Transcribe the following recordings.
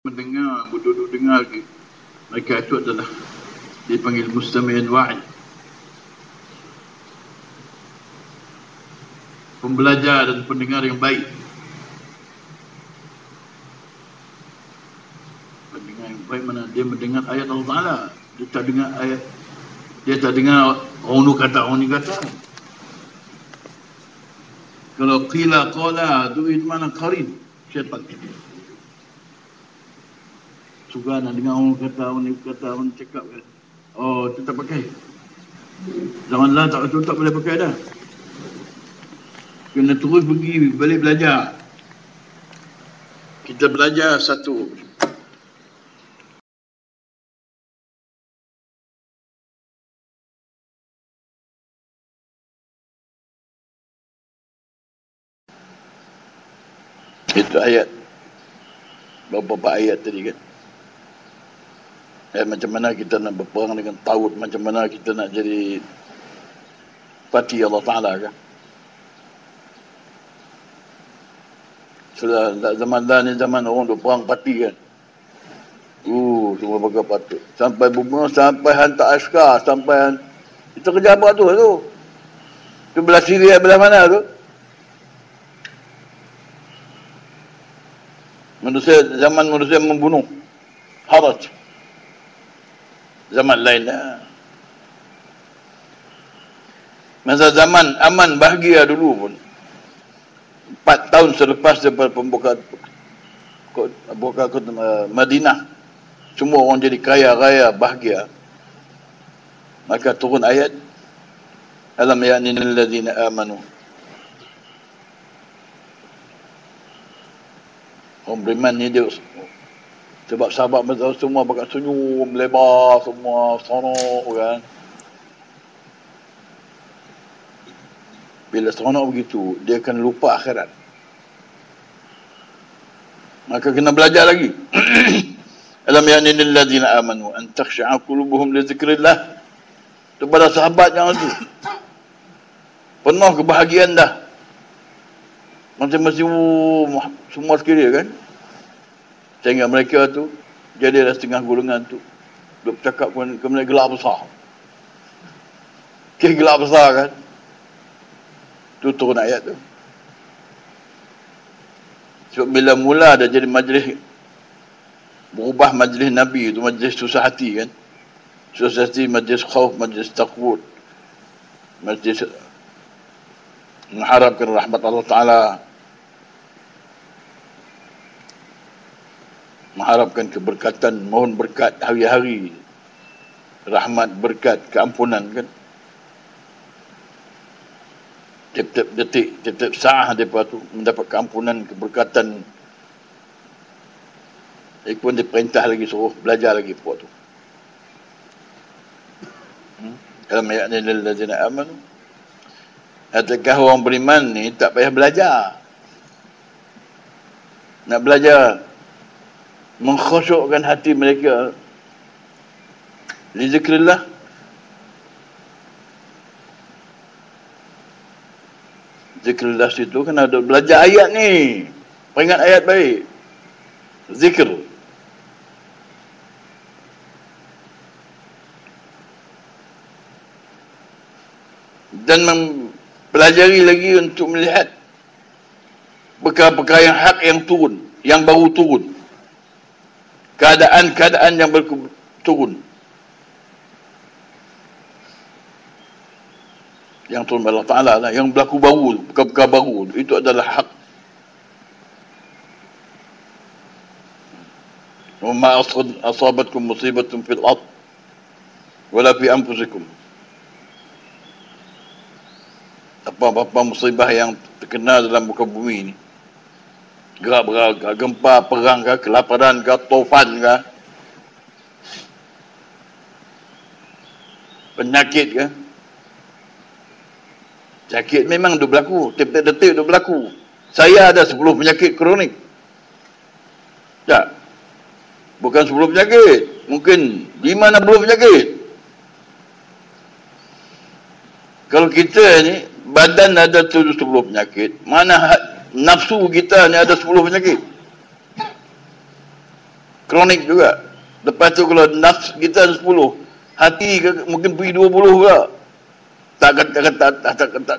mendengar, berduduk dengar, mereka itu adalah dipanggil mustami'in wa'i, pembelajar dan pendengar yang baik. Pendengar yang baik mana? Dia mendengar ayat Allah Ta'ala. Dia tak dengar ayat, dia tak dengar orang ni kata, orang ni kata. Kalau qila qala tu itu mana qarin, syaitan. Suka nak dengar orang kata, orang ni kata, orang cakap kan. Oh, tu tak pakai. Zaman lah tak boleh pakai dah. Kena terus pergi balik belajar. Kita belajar satu. Itu ayat. Beberapa ayat tadi kan. Macam mana kita nak berperang dengan Taut, macam mana kita nak jadi parti Allah Ta'ala kan. Sudah zaman dah ni zaman orang duk perang parti kan. Semua pakai patut. Sampai bunuh, sampai hantar askar, sampai itu kerja apa tu? Tu belah Syria belah mana tu? Zaman manusia membunuh. Haraj. Zaman lain lah. Masa zaman aman bahagia dulu pun, 4 tahun selepas daripada pembukaan Madinah, semua orang jadi kaya raya bahagia, maka turun ayat alam ya'ni lil ladzina amanu. Orang beriman ni dia sebab sahabat masa semua pakai senyum lebar, semua seronok kan. Bila seronok begitu, dia akan lupa akhirat. Maka kena belajar lagi. Alam ya'ni lil ladzina amanu an takhsha'a qulubuhum li dzikrillah. Tu para sahabat yang itu penuh kebahagiaan dah. Masing-masing semua sekali kan. Sehingga mereka tu jadilah setengah golongan tu duk bercakap kemudian gelap besar. Gelap besar kan. Tu turun ayat tu. Sebab bila mula dah jadi majlis, berubah majlis Nabi tu majlis susah hati kan. Susah hati, majlis khauf, majlis takut, majlis mengharapkan rahmat Allah Ta'ala, mengharapkan keberkatan, mohon berkat hari-hari, rahmat, berkat, keampunan kan. Tiap-tiap detik, tiap-tiap saat mereka tu mendapat keampunan, keberkatan. Dia pun diperintah lagi, suruh belajar lagi puak tu. Alam ya'ni lil ladzina amanu. Adakah orang beriman ni tak payah belajar? Nak belajar mengkhusyukkan hati mereka li zikrillah. Zikrillah situ kan ada belajar ayat ni, peringat ayat baik, zikr. Dan mempelajari lagi untuk melihat perkara-perkara yang hak yang turun, yang baru turun, keadaan-keadaan yang baru turun, yang turun Allah Ta'ala lah, yang berlaku baru, perkara-perkara baru, itu adalah hak. Wa ma asabatkum musibatun fil ard wala fi anfusikum. Apa-apa musibah yang terkena dalam muka bumi ni, gerak-gerak, gempa, perang ke, kelaparan ke, tofan ke, penyakit ke. Sakit memang dah berlaku, tiap-tiap detik dah berlaku. Saya ada 10 penyakit kronik. Tak. Bukan 10 penyakit. Mungkin 5-6 penyakit. Kalau kita ni, badan ada 10 penyakit, mana nafsu kita ni ada 10 penyakit. kronik juga. Lepas tu kalau nafs kita 10, hati mungkin pergi 20 pula. Tak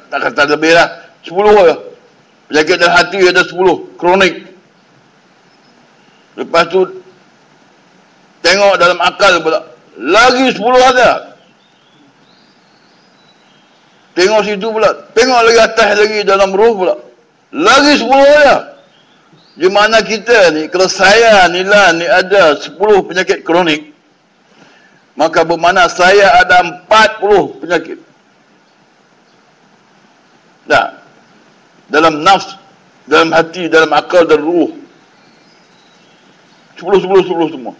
kata lebih lah, 10 lah. Penyakit dalam hati ada 10, kronik. Lepas tu tengok dalam akal pula, lagi 10 ada. Tengok situ pula, tengok lagi atas lagi dalam roh pula, lagi 10 ada. Di mana kita ni, kalau saya nilai ni ada 10 penyakit kronik, maka bermakna saya ada 40 penyakit. Nah, dalam nafs, dalam hati, dalam akal dan ruh. 10 semua.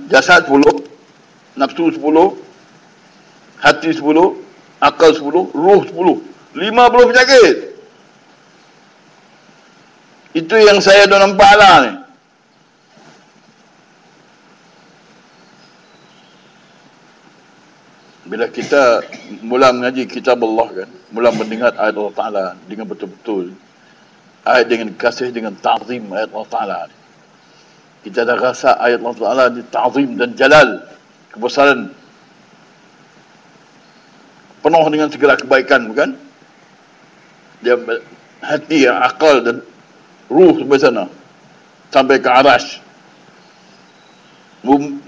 Jasad 10, nafsu 10, hati 10, akal 10, ruh 10. 50 penyakit. Itu yang saya dah nampak lah ni. Bila kita mula mengaji kitab Allah kan, mula mendengar ayat Allah Ta'ala dengan betul-betul, ayat dengan kasih, dengan ta'zim ayat Allah Ta'ala, kita dah rasa ayat Allah Ta'ala ni ta'zim dan jalal, kebesaran, penuh dengan segala kebaikan, bukan? Dia hati, akal dan ruh sampai sana, sampai ke arash,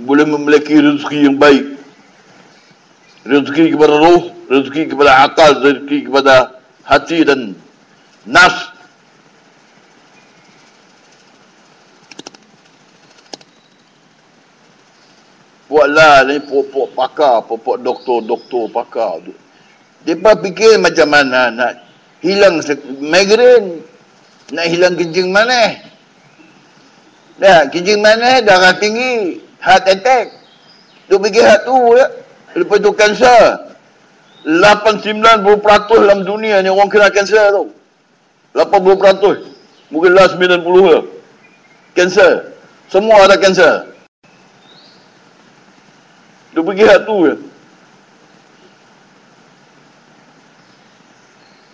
boleh memiliki rezeki yang baik, rezeki kepada ruh, rezeki kepada akal, rezeki kepada hati dan nafs. Buatlah ni pokok pakar, pokok doktor pakar tu. Mereka fikir macam mana nak hilang migrain, nak hilang kencing manis. Dah, kencing manis, darah tinggi, heart attack. Tu fikir hak tu ya. Lepas tu kanser. 8-90% dalam dunia ni orang kena kanser tu. 80%. Mungkin lah 90 lah. Kanser. Semua ada kanser. Dia pergi hak tu ya.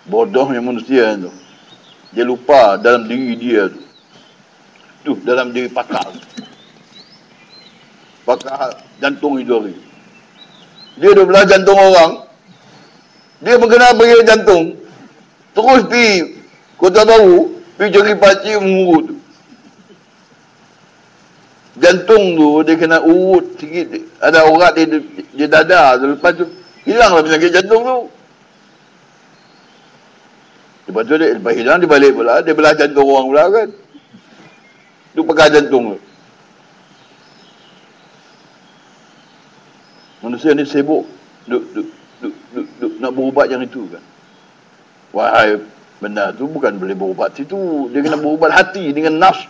Bodohnya manusia tu. Dia lupa dalam diri dia tu. Tu dalam diri pakar. Pakar jantung hidup ni. Dia dah belah jantung orang. Dia berkenal bagi jantung. Terus pergi Kota Baru, pergi cari pakcik mengurut tu. Jantung tu dia kena urut sikit. Ada urat di dada. Lepas tu hilanglah penyakit jantung tu. Lepas tu lepas hilang dia balik pula. Dia belah jantung orang pula kan. Tu pakai jantung tu. Manusia ni sibuk duk nak berubat yang itu kan. Wahai benda tu bukan boleh berubat situ. Dia kena berubat hati dengan nafs.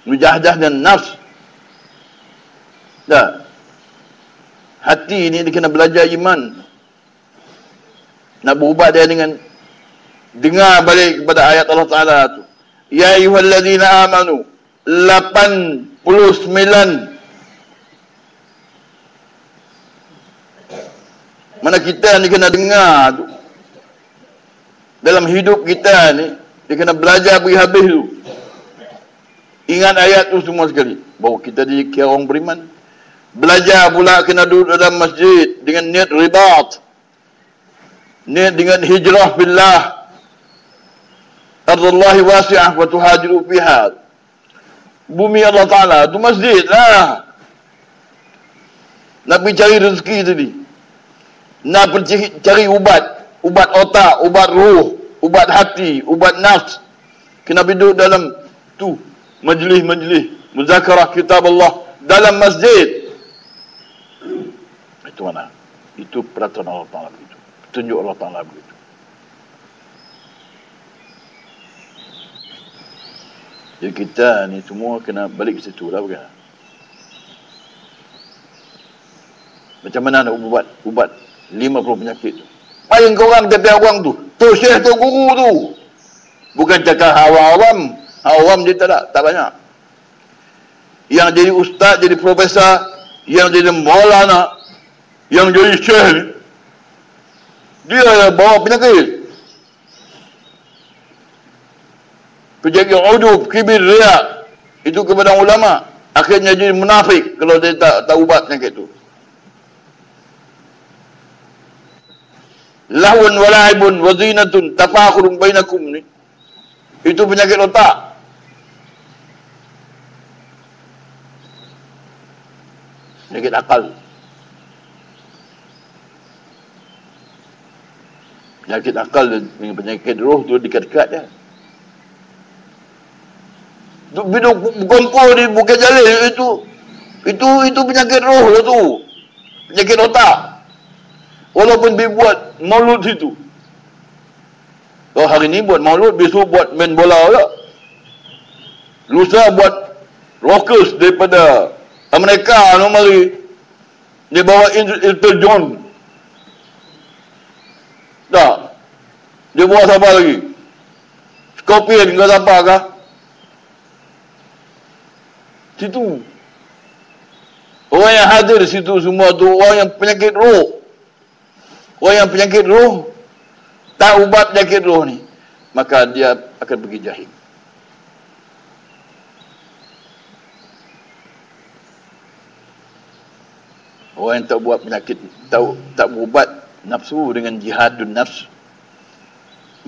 Mujahadah dan nafs. Dah. Hati ni dia kena belajar iman. Nak berubat dia dengan dengar balik kepada ayat Allah Ta'ala tu. Ya ayyuhalladzina amanu 89. Mana kita ni kena dengar tu. Dalam hidup kita ni, dia kena belajar pergi habis tu. Ingat ayat tu semua sekali. Bahawa kita dikira orang beriman. Belajar pula kena duduk dalam masjid dengan niat ribat. Niat dengan hijrah billah. Ardullahi wasi'ah wa tuhajiru fiha. Bumi Allah Ta'ala tu masjid lah. Nak pergi cari rezeki tadi. Nak cari ubat otak, ubat ruh, ubat hati, ubat nafs. Kena duduk dalam tu majlis-majlis muzakarah kitab Allah dalam masjid. Itu mana? Itu peraturan Allah Ta'ala begitu. Petunjuk Allah Ta'ala begitu. Jadi kita ni semua kena balik ke situ lah bukan? Macam mana nak ubat 50 penyakit tu. Paling korang kata orang tu syekh tu, guru tu. Bukan cakap awam. Awam dia tak banyak. Yang jadi ustaz, jadi profesor, yang jadi maulana, yang jadi syekh ni, dia bawa penyakit. Penyakit udub, kibir, riak, Itu kepada ulama. Akhirnya jadi munafik kalau dia tak ubat penyakit tu. Lahun wa la'ibun wa zinatun tafakhurun bainakum ni. Itu penyakit otak. Penyakit akal. Penyakit akal dengan penyakit roh tu dekat-dekat dia. Bila kumpul di Bukit Jalil itu penyakit roh lah tu. Penyakit otak. Walaupun dia buat maulud situ. Oh, hari ni buat maulud, besok buat main bola juga. Lusa buat rockers daripada Amerika no mari. Dia bawa Elton John. Tak. Dia bawa siapa lagi? Scorpion ke siapa kah? Situ. Orang yang hadir di situ semua tu orang yang penyakit roh. Orang yang penyakit roh, tak ubat penyakit roh ni, maka dia akan pergi jahim. Orang yang tak buat penyakit, tak berubat nafsu dengan jihadun nafs,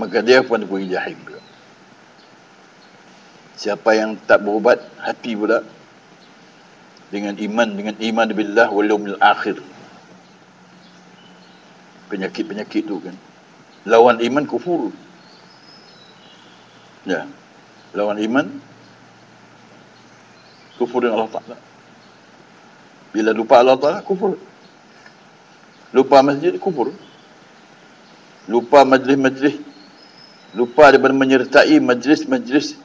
maka dia pun pergi jahim juga. Siapa yang tak berubat hati pula dengan iman billah wal yaumil akhir. Penyakit-penyakit tu kan. Lawan iman kufur. Ya. Lawan iman kufur dengan Allah Ta'ala. Bila lupa Allah Ta'ala, kufur. Lupa masjid, kufur. Lupa majlis-majlis. Lupa daripada menyertai majlis-majlis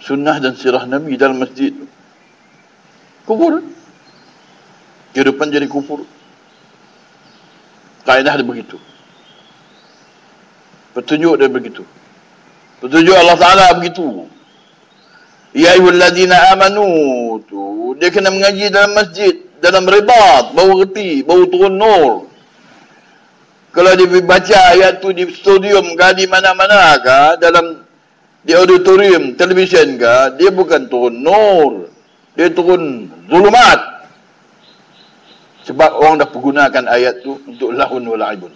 sunnah dan sirah Nabi dalam masjid. Kufur. Kehidupan jadi kufur. Kaedah dia begitu. Petunjuk dia begitu. Petunjuk Allah Ta'ala begitu. Ya ayyuhalladzina amanu tu. Dia kena mengaji dalam masjid. Dalam ribat. Baru reti. Baru turun nur. Kalau dia baca ayat tu di studium kah, di mana-mana kah, di auditorium, televisyen kah, dia bukan turun nur. Dia turun zulumat. Sebab orang dah pergunakan ayat tu untuk lahun wa la'ibun.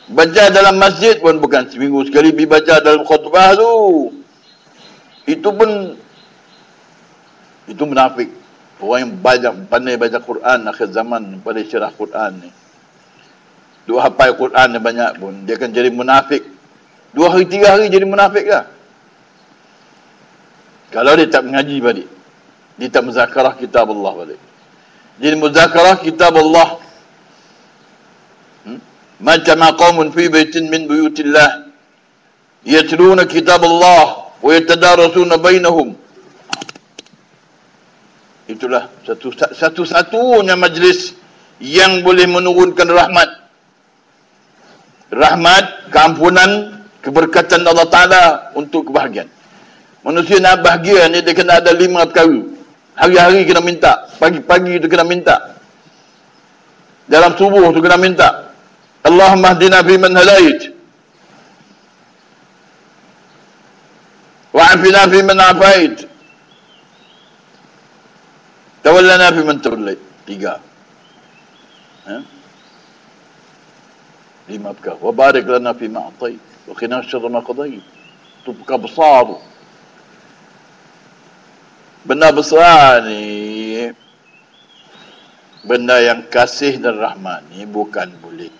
Baca dalam masjid pun bukan seminggu sekali dibaca dalam khutbah tu. Itu munafik. Orang yang pandai baca Quran akhir zaman, pandai syarah Quran ni. Dua hafal Quran ni banyak pun, dia akan jadi munafik. 2 hari 3 hari jadi munafik lah. Kalau dia tak mengaji balik, dia tak muzakarah kitab Allah balik. Jadi muzakarah kitab Allah macam qaumun fi baitin min buyutillah yatluna kitab Allah wa yatadarasuna bainahum. Itulah satu-satunya majlis yang boleh menurunkan rahmat. Rahmat, keampunan, keberkatan Allah Ta'ala untuk kebahagiaan. Manusia nak bahagia ni dia kena ada 5 perkara. Hari-hari kena minta, pagi-pagi tu kena minta. Dalam subuh tu kena minta. Allahumma hdina fi man hadait. Wa afina fi man afait. Tawallana fi man tawallait. 3. 5 perkara. Wa barik lana fi ma atait. Wa qina syarra ma qadait. Tu perkara besar tu. Benda besar ni, benda yang kasih dan rahmat ni bukan boleh.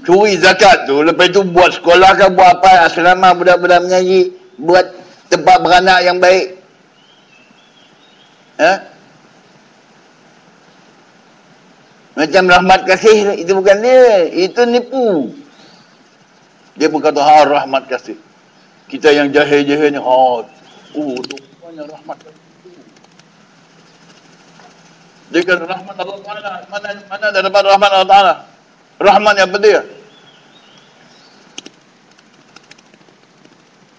Curi zakat tu, lepas tu buat sekolah ke, buat apa, asrama budak-budak mengaji, buat tempat beranak yang baik. Macam rahmat kasih, itu bukan dia, itu nipu. Dia berkata, rahmat kasih. Kita yang jahil-jahil ni, tu banyak rahmat kasih. Dia kata rahmat Allah Ta'ala. Mana ada dapat rahmat Allah Ta'ala? Rahmat yang penting.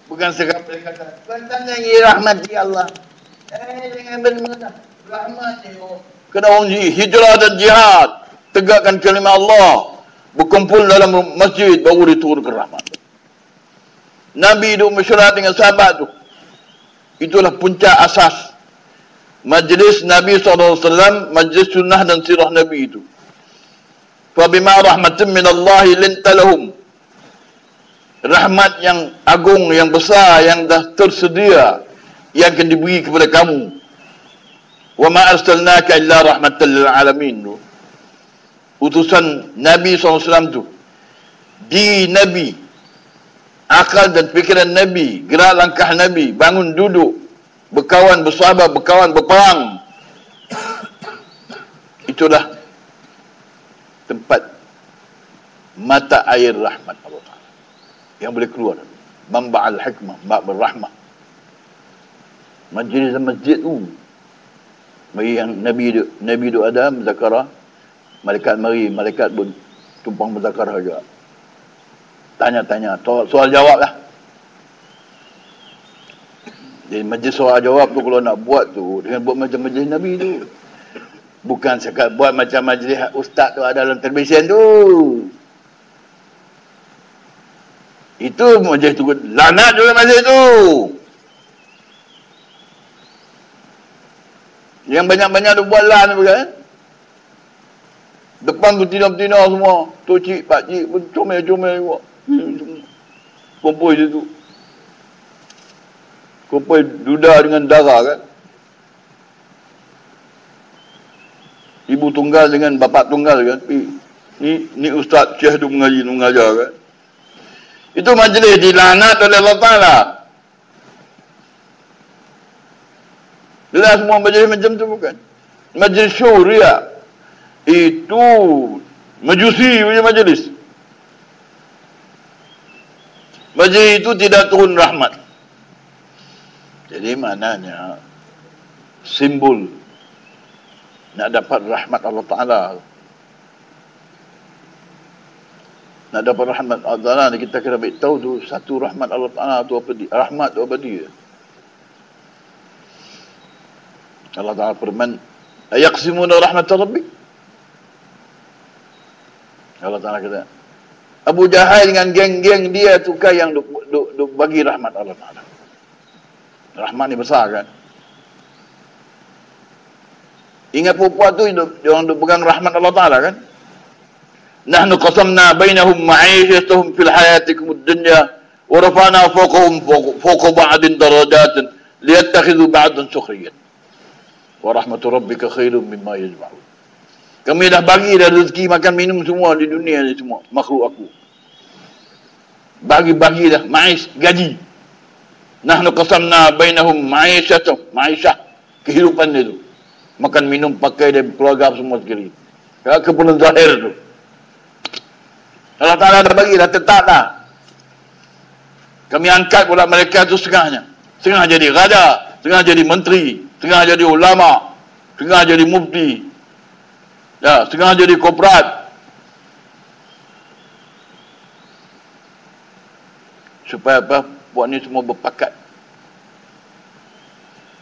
Bukan sekadar kata, tanya ni rahmat di Allah. Jangan benar-benar. Rahmat ni. Kena orang hijrah dan jihad. Tegakkan kalimah Allah. Berkumpul dalam masjid, baru diturunkan rahmat. Nabi duduk mesyuarat dengan sahabat tu. Itulah puncak asas majlis Nabi SAW, majlis sunnah dan sirah Nabi itu. Fabima rahmatin minallahi linta lahum. Rahmat yang agung, yang besar, yang dah tersedia, yang akan diberi kepada kamu. Wa ma arsalnaka illa rahmatan lil alamin. Utusan Nabi SAW tu, di Nabi, akal dan fikiran Nabi, gerak langkah Nabi, bangun duduk, berkawan bersahabat, berkawan berperang. Itulah tempat mata air rahmat Allah Ta'ala yang boleh keluar. Mamba'al hikmah, mamba'al rahmah. Majlis masjid tu, mari yang Nabi duk ada muzakarah, malaikat mari, malaikat pun tumpang muzakarah juga. Tanya-tanya, soal jawab lah. Jadi majlis soal jawab tu kalau nak buat tu, dengan buat macam majlis Nabi tu. Bukan sekat buat macam majlis ustaz tu ada dalam televisyen tu. Itu majlis tu, lanat juga majlis tu. Yang banyak-banyak tu buat lan tu kan. Depan tu betina-betina semua. Tok cik, pak cik pun comel-comel juga. Kumpul situ. Kumpul duda dengan darah kan. Ibu tunggal dengan bapa tunggal kan. Ni ustaz syekh tu mengajar kan. Itu majlis dilaknat oleh Allah Ta'ala. Jelas semua majlis macam tu bukan. Majlis syuriya. Itu majusi punya majlis. Majlis itu tidak turun rahmat. Jadi maknanya simbol nak dapat rahmat Allah Ta'ala. Nak dapat rahmat Allah Ta'ala, kita kena tahu tu satu rahmat Allah Ta'ala tu apa dia? Rahmat tu apa dia? Allah Ta'ala firman, ayaqsimuna rahmat rabbik? Allah Ta'ala kata, Abu Jahal dengan geng-geng dia tu kan yang duk bagi rahmat Allah Ta'ala. Rahmat ni besar kan? Ingat perempuan tu dia orang duk pegang rahmat Allah Ta'ala kan? Nahnu qasamna bainahum ma'ishatahum fil hayatikum ad-dunya wa rafa'na fawqa ba'din darajatin liyattakhidhu ba'dan sukhriyan. Wa rahmatu rabbika khairum mimma yajma'un. Kami dah bagi dah rezeki makan minum semua di dunia ni semua makhluk aku. Bagi-bagi dah ma'is, gaji. Nahnu qasamna bainahum ma'ishah, kehidupan dia tu. Makan minum pakai dia keluarga semua sekali. Keperluan zahir tu. Allah Ta'ala dah bagi dah, tetap dah. Kami angkat pula mereka tu setengahnya. Setengah jadi raja, setengah jadi menteri, setengah jadi ulama, setengah jadi mufti, ya, setengah jadi korporat. Supaya apa? Buat ni semua berpakat.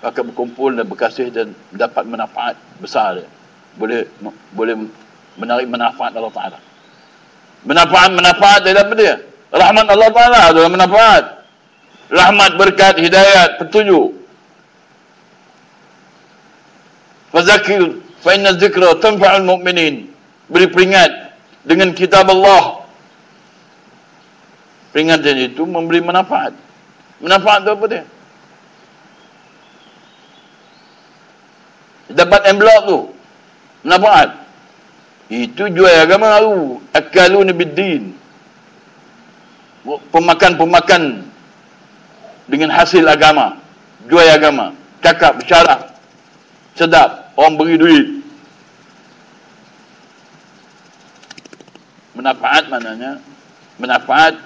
Pakat berkumpul dan berkasih dan dapat manfaat besar dia. Boleh menarik manfaat Allah Ta'ala. Manfaat daripada dia. Rahmat Allah Ta'ala adalah manfaat. Rahmat, berkat, hidayat, petunjuk. Fazakir fa inna dzikra tanfa'ul mu'minin. Beri peringat dengan kitab Allah. Peringatan itu memberi manfaat. Manfaat itu apa dia? Dapat envelope tu. Manfaat. Itu jual agama tu. Akalun biddin. Pemakan dengan hasil agama. Jual agama. Cakap, bicara. Sedap. Orang beri duit. Manfaat maknanya. Manfaat.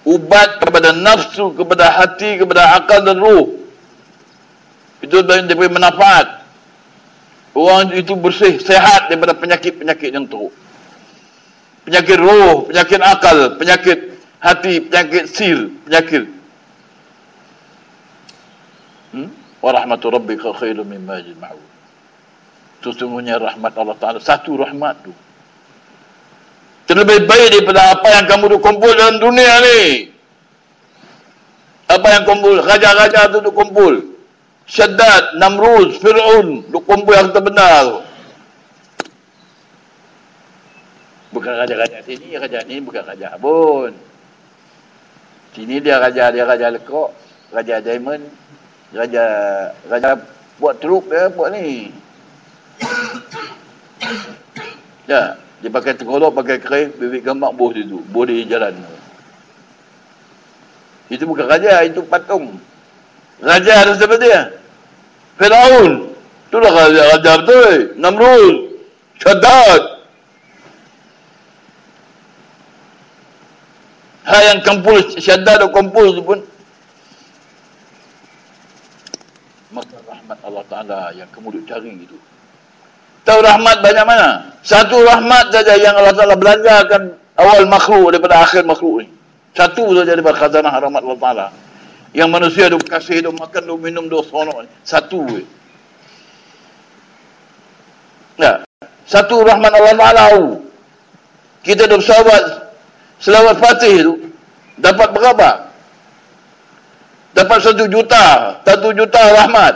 Ubat kepada nafsu, kepada hati, kepada akal dan ruh. Itu daripada manfaat. Orang itu bersih, sehat daripada penyakit-penyakit yang teruk. Penyakit roh, penyakit akal, penyakit hati, penyakit sir, penyakit. Wa rahmatu rabbika khairum mimma yajma'un. Sesungguhnya rahmat Allah Ta'ala, satu rahmat tu terlebih baik daripada apa yang kamu kumpul dalam dunia ni. Siapa yang kumpul? Raja-raja tu duk kumpul. Syaddad, Namrud, Fir'aun, duk kumpul yang terbenar. Bukan raja-raja sini, raja ni bukan raja Abun. Sini dia raja lekok, raja diamond, raja buat trup dia buat ni. Ya, dia pakai tengkolok, pakai kering, bibit gambar boh situ, boh di jalan. Itu bukan raja, itu patung. Raja ada siapa dia? Fir'aun. Itulah raja betul. Namrud, Syaddad. Yang kumpul, Syaddad dan kumpul tu pun. Maka rahmat Allah Ta'ala yang kamu duk cari itu. Tahu rahmat banyak mana? Satu rahmat saja yang Allah Ta'ala belanjakan awal makhluk daripada akhir makhluk ni. Satu saja daripada khazanah rahmat Allah Ta'ala. Yang manusia duk kasih, duk makan, duk minum, duk sonok. Satu. Ya. Satu rahmat Allah Ta'ala. Kita duk sahabat selawat Fatih tu dapat berapa? Dapat 1 juta. 1 juta rahmat.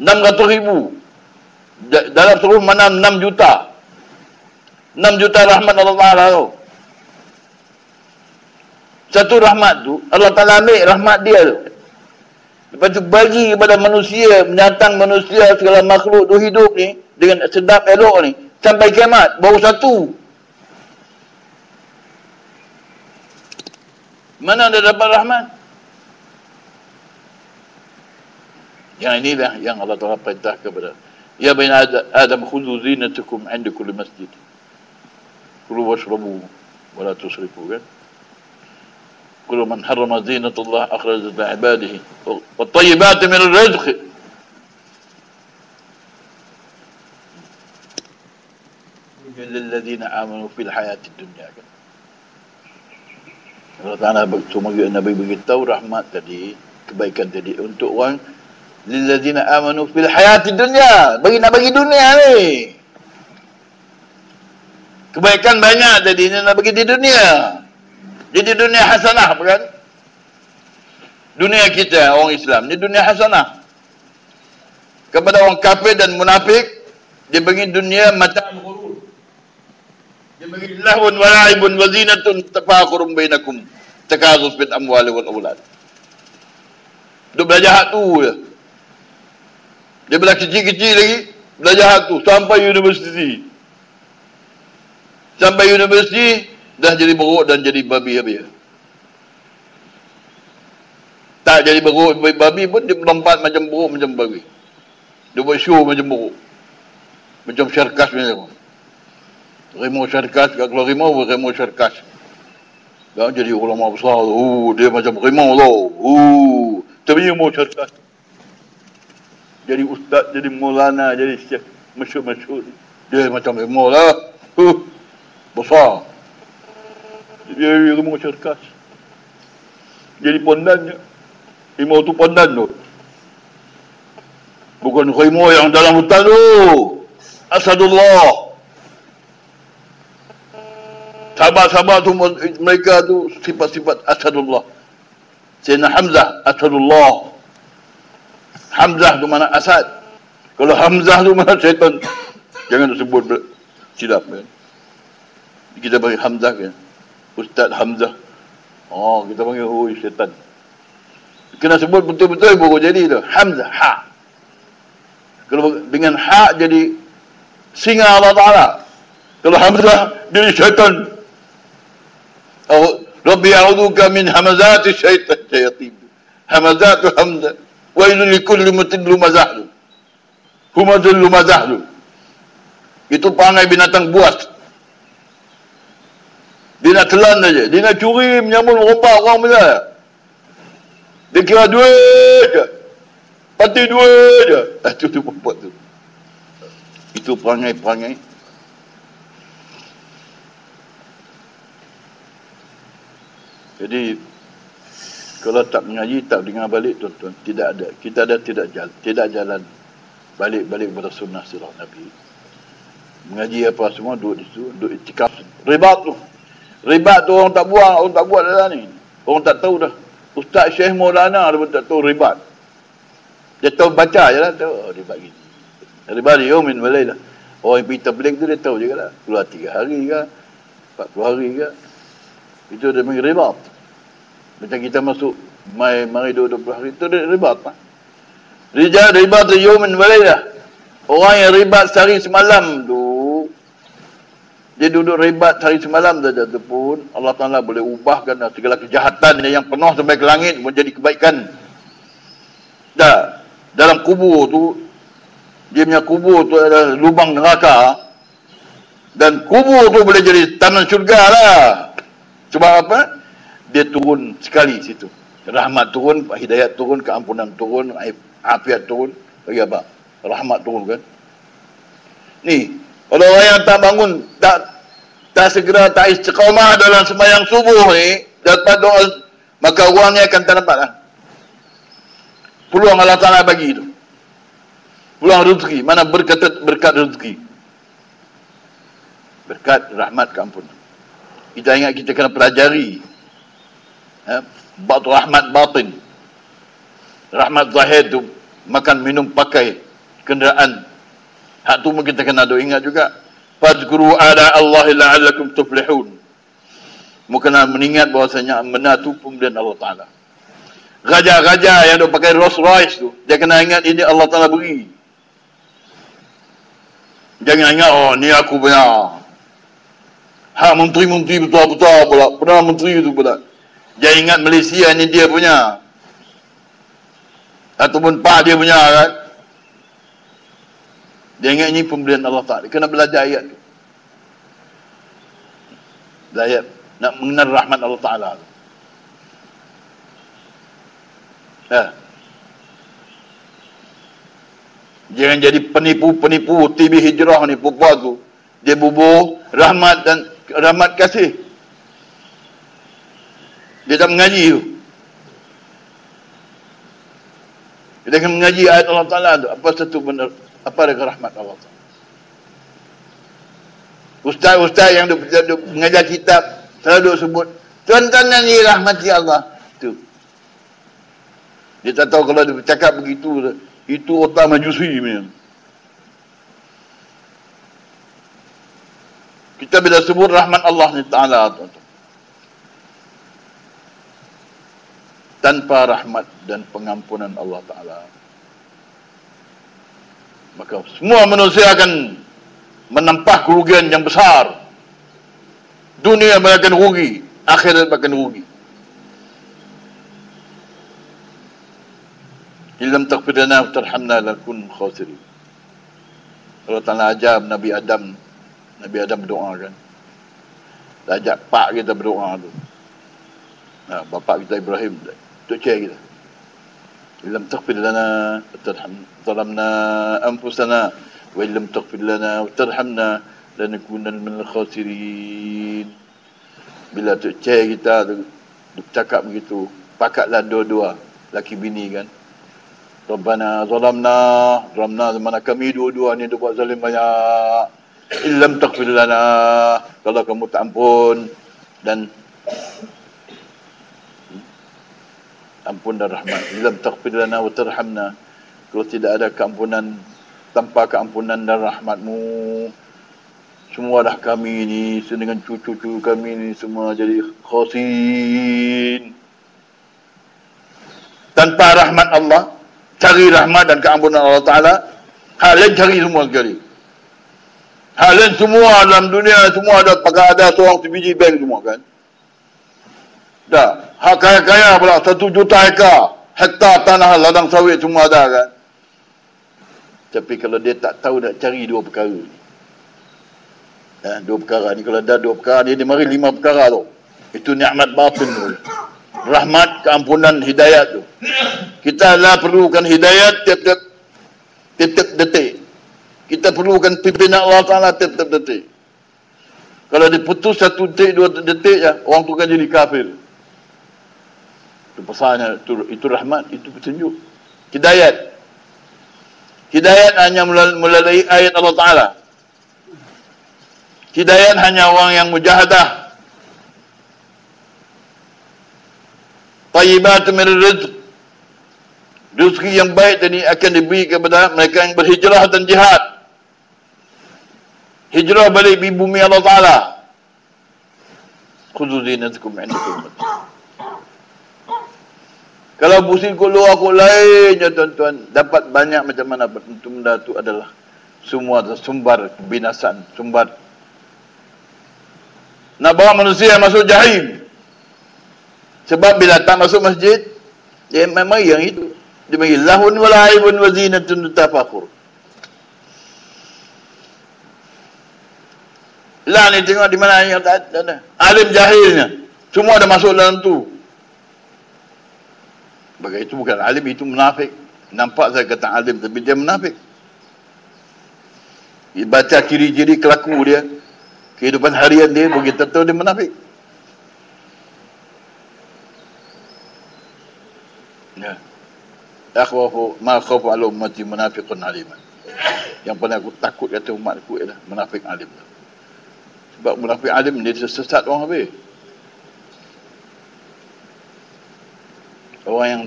600,000. Dalam seluruh mana 6 juta. 6 juta rahmat Allah Ta'ala tu. Satu rahmat tu Allah Ta'ala ambil rahmat dia tu. Lepas tu bagi kepada manusia, binatang manusia, segala makhluk tu hidup ni dengan sedap elok ni sampai kiamat. Baru satu. Mana dia dapat rahmat? Yang inilah yang Allah Ta'ala perintah kepada ya bani Adam khudhu zinatakum 'inda kulli masjid. Kulu washrabu wa la tusrifu kan? Kullu man harrama zinatullah akhrajat li 'ibadihi wat tayyibati min ar-rizq. Lil ladzina amanu fil hayatid dunya kan? Allah Ta'ala cuma Nabi beritahu rahmat tadi, kebaikan tadi untuk orang lilladzina amanu fil hayati dunya, nak bagi dunia ni. Kebaikan banyak tadi nak bagi di dunia. Jadi dunia hasanah bukan? Dunia kita orang Islam ni dunia hasanah. Kepada orang kafir dan munafik dia bagi dunia mata'ul ghurur. Dia bagi lahun wa la'ibun wa zinatun tafakhurun bainakum takazus bil amwali wal aulad. Dia belajar hak tu je. Dia belajar kecil-kecil lagi belajar hak tu sampai universiti. Sampai universiti dah jadi beruk dan jadi babi habis. Tak jadi beruk babi pun dia melompat macam beruk macam babi. Dia buat show macam buruk. Macam syarkas macam. Remo syarkas, kalau remo syarkas. Dan jadi ulama besar tu. Dia macam remo tu. Tapi remo syarkas. Jadi ustaz, jadi maulana, jadi syekh masyhur-masyhur. Dia macam remo lah. Besar. Dia remo syarkas. Jadi pondannya. Remo tu pondan tu. Bukan remo yang dalam hutan tu. Asadullah. Sahabat-sahabat tu mereka tu sifat-sifat Asadullah. Sayyidina Hamzah Asadullah. Hamzah tu mana Asad. Kalau Hamzah tu mana syaitan. Jangan sebut silap kan. Kita panggil Hamzah kan. Ustaz Hamzah. Oh, kita panggil syaitan. Kena sebut betul-betul baru jadi tu. Hamzah ha. Kalau dengan ha jadi singa Allah Ta'ala. Kalau Hamzah jadi syaitan. Rabbi a'udzuka min hamazati syaitan. Hamazatu Hamzah. Wa ilun likulli mutidlu mazahlu. Humadullu mazahlu. Itu perangai binatang buas. Dia nak telan saja. Dia nak curi, menyambut, merompak orang punya. Dia kira duit je. Pati duit je. Itu perempuan tu. Itu perangai-perangai. Jadi, kalau tak mengaji, tak dengar balik, tuan-tuan. Tidak ada. Kita ada tidak jalan balik-balik kepada sunnah sirah Nabi. Mengaji apa semua, duduk di situ, duduk itikaf. Ribat tu. Ribat tu orang tak buat dah ni. Orang tak tahu dah. Ustaz Syekh Maulana dia pun tak tahu ribat. Dia tahu baca je lah, tahu ribat gini. Ribat yaumin wa lailah. Orang yang pergi tabligh tu dia tahu je lah. Keluar 3 hari ke, 40 hari ke. Itu dia panggil ribat. Macam kita masuk mari 20 hari tu dia ribat lah. Rijal ribat yaumin wa lailah. Orang yang ribat sehari semalam tu, dia duduk ribat sehari semalam saja tu pun Allah Ta'ala boleh ubahkan segala kejahatan yang penuh sampai ke langit menjadi kebaikan. Dah, dalam kubur tu, dia punya kubur tu ada lubang neraka, dan kubur tu boleh jadi taman syurga lah. Sebab apa? Dia turun sekali situ. Rahmat turun, hidayat turun, keampunan turun, afiat turun. Bagi apa? Rahmat turun kan. Ni, kalau orang yang tak bangun, tak segera, tak istiqamah dalam sembahyang subuh ni, dapat doa, maka orang ni akan tak dapat lah. Peluang Allah Ta'ala bagi tu. Peluang rezeki. Mana berkat rezeki. Berkat rahmat keampunan. Kita ingat kita kena pelajari. Rahmat batin. Rahmat zahir tu, makan, minum, pakai, kenderaan. Hak tu mungkin kita kena ada ingat juga. Fadhkuru ala Allah la'allakum tuflihun. Mungkin mengingat bahawasanya benar tu pemberian Allah Ta'ala. Raja-raja yang duk pakai Rolls Royce tu, dia kena ingat ini Allah Ta'ala beri. Jangan ingat, oh ni aku punya. Menteri-menteri betul-betul pula. Pernah menteri tu pula. Jangan ingat Malaysia ni dia punya. Ataupun pak dia punya kan. Dia ingat ini pemberian Allah Ta'ala. Dia kena belajar ayat tu. Belajar nak mengenal rahmat Allah Ta'ala. Jangan jadi penipu-penipu TV Hijrah ni, perempuan tu. Dia bubuh rahmat dan rahmat kasih. Dia tak mengaji tu. Dia akan mengaji ayat Allah Ta'ala tu. Apa satu benar, apa dengan rahmat Allah Ta'ala. Ustaz-ustaz yang duk mengajar kitab selalu sebut, tuan-tuan ni rahmati Allah. Tu. Dia tak tahu kalau dia bercakap begitu, itu otak majusi punya. Kita bila sebut rahmat Allah Ta'ala, tanpa rahmat dan pengampunan Allah Ta'ala, maka semua manusia akan menampah kerugian yang besar. Dunia akan rugi, akhirat akan rugi. Illam taghfir lana wa tarhamna lakun khasirin. Allah Ta'ala ajar Nabi Adam berdoa kan. Dia ajak pak kita berdoa tu. Bapa kita Ibrahim, tok cik kita. Illam taghfir lana wa tarhamna, zalamna anfusana wa illam taghfir lana wa tarhamna lanakunanna minal khasirin. Bila tok cik kita tu cakap begitu, pakatlah dua-dua laki bini kan. Rabbana zalamna mana kami dua-dua ni buat zalim banyak. Illam taghfir lana, kalau kamu tak ampun dan ampun dan rahmat. Illam taghfir lana wa tarhamna, kalau tidak ada keampunan, tanpa keampunan dan rahmatmu, semua dah kami ni dengan cucu-cucu kami ni semua jadi khosin. Tanpa rahmat Allah, cari rahmat dan keampunan Allah Ta'ala, hal cari semua sekali. Hal semua dalam dunia, semua ada pakai ada seorang sebiji bank semua kan. Dah, hak kaya-kaya pula 1 juta hektar tanah ladang sawit semua ada kan. Tapi kalau dia tak tahu nak cari dua perkara ni. Dua perkara ni, kalau dah dua perkara ni, dia mari 5 perkara tu. Itu nikmat batin tu. Rahmat, keampunan, hidayat tu. Kita lah perlukan hidayat tiap-tiap detik. Kita perlukan pimpinan Allah Ta'ala tiap-tiap detik. Kalau diputus 1 detik, 2 detik je, orang tu kan jadi kafir. Itu pasalnya, itu rahmat, itu petunjuk. Hidayat. Hidayat hanya melalui ayat Allah Ta'ala. Hidayat hanya orang yang mujahadah, Tayyibatu min rizq. Rezeki yang baik tadi akan diberi kepada mereka yang berhijrah dan jihad. Hijrah balik di bumi Allah Ta'ala. Khudhu zinatakum 'inda kulli. Kalau pusing keluar kot lain ya tuan-tuan, dapat banyak macam mana pun, benda itu adalah semua sumber kebinasaan, sumber nak bawa manusia masuk jahim. Sebab bila tak masuk masjid, dia memang yang itu. Dia panggil lahun wa la'ibun wa zinatun tafakhur. Lah ni tengok di mana yang tak ada. Alim jahilnya. Semua ada masuk dalam tu. Bagai itu bukan alim, itu munafik. Nampak saya kata alim tapi dia munafik. Dia baca ciri-ciri kelaku dia, kehidupan harian dia, begitu tahu dia munafik. Ya. Akhwafu ma khafu ala ummati munafiqun aliman. Yang paling aku takut kata umat aku ialah munafik alim. Sebab munafik alim dia sesat orang habis. Orang yang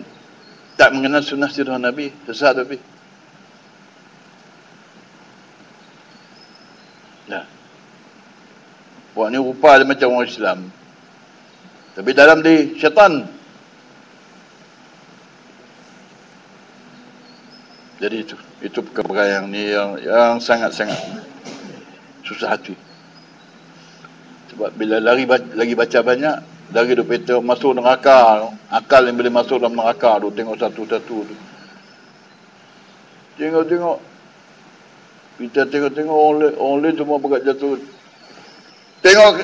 tak mengenal sunnah sirah Nabi sesat habis. Nah. Orang ni rupa dia macam orang Islam. Tapi dalam dia syaitan. Jadi itu perkara yang ni yang sangat-sangat susah hati. Sebab bila lagi baca banyak, lagi dia peta masuk neraka, akal yang boleh masuk dalam neraka tu, tengok satu-satu tu. Tengok. Kita tengok orang lain semua pekat jatuh. Tengok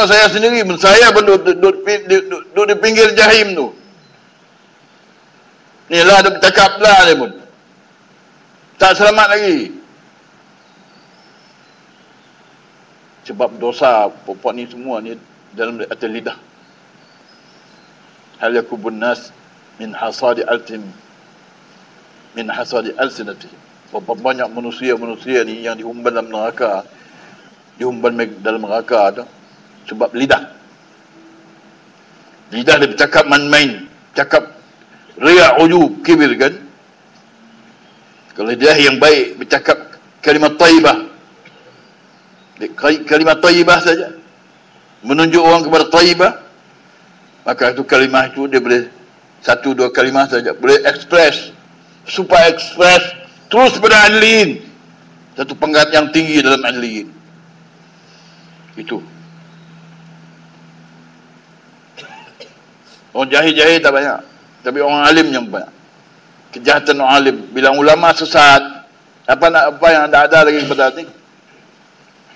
saya sendiri, saya pun duduk di pinggir jahim tu. Ni lah dia bercakap lah dia pun. Tak selamat lagi. Sebab dosa pokok ni semua ni dalam atas lidah. Hal yakubun nas min hasadi alsinatihim. Berapa banyak manusia ni yang diumban dalam neraka. Diumban dalam neraka tu sebab lidah. Lidah dia bercakap main-main, cakap riya' ujub, kibir kan. Kalau dia yang baik bercakap kalimat taibah, kalimat taibah saja, menunjuk orang kepada taibah, maka itu kalimah itu dia boleh satu dua kalimah saja boleh express, super express terus pada adliin, satu pangkat yang tinggi dalam adliin. Itu orang jahil tak banyak, tapi orang alim yang banyak. Kejahatan orang alim. Bila ulama sesat, apa yang ada lagi pada ni?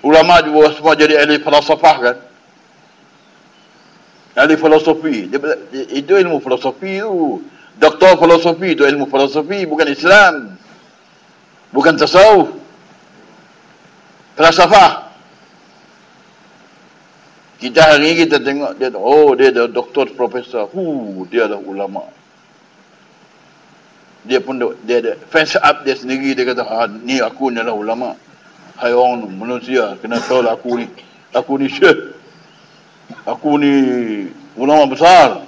Ulama juga semua jadi ahli falsafah kan? Ahli filosofi. Itu ilmu filosofi tu. Doktor filosofi itu ilmu filosofi, bukan Islam. Bukan tasawuf. Falsafah. Kita hari ini kita tengok dia, dia dah doktor profesor. Dia dah ulama. Dia pun dia ada fans up dia sendiri. Dia kata, ni aku ni adalah ulama. Hai orang manusia, kena tahu lah aku ni syekh. Aku ni ulama besar.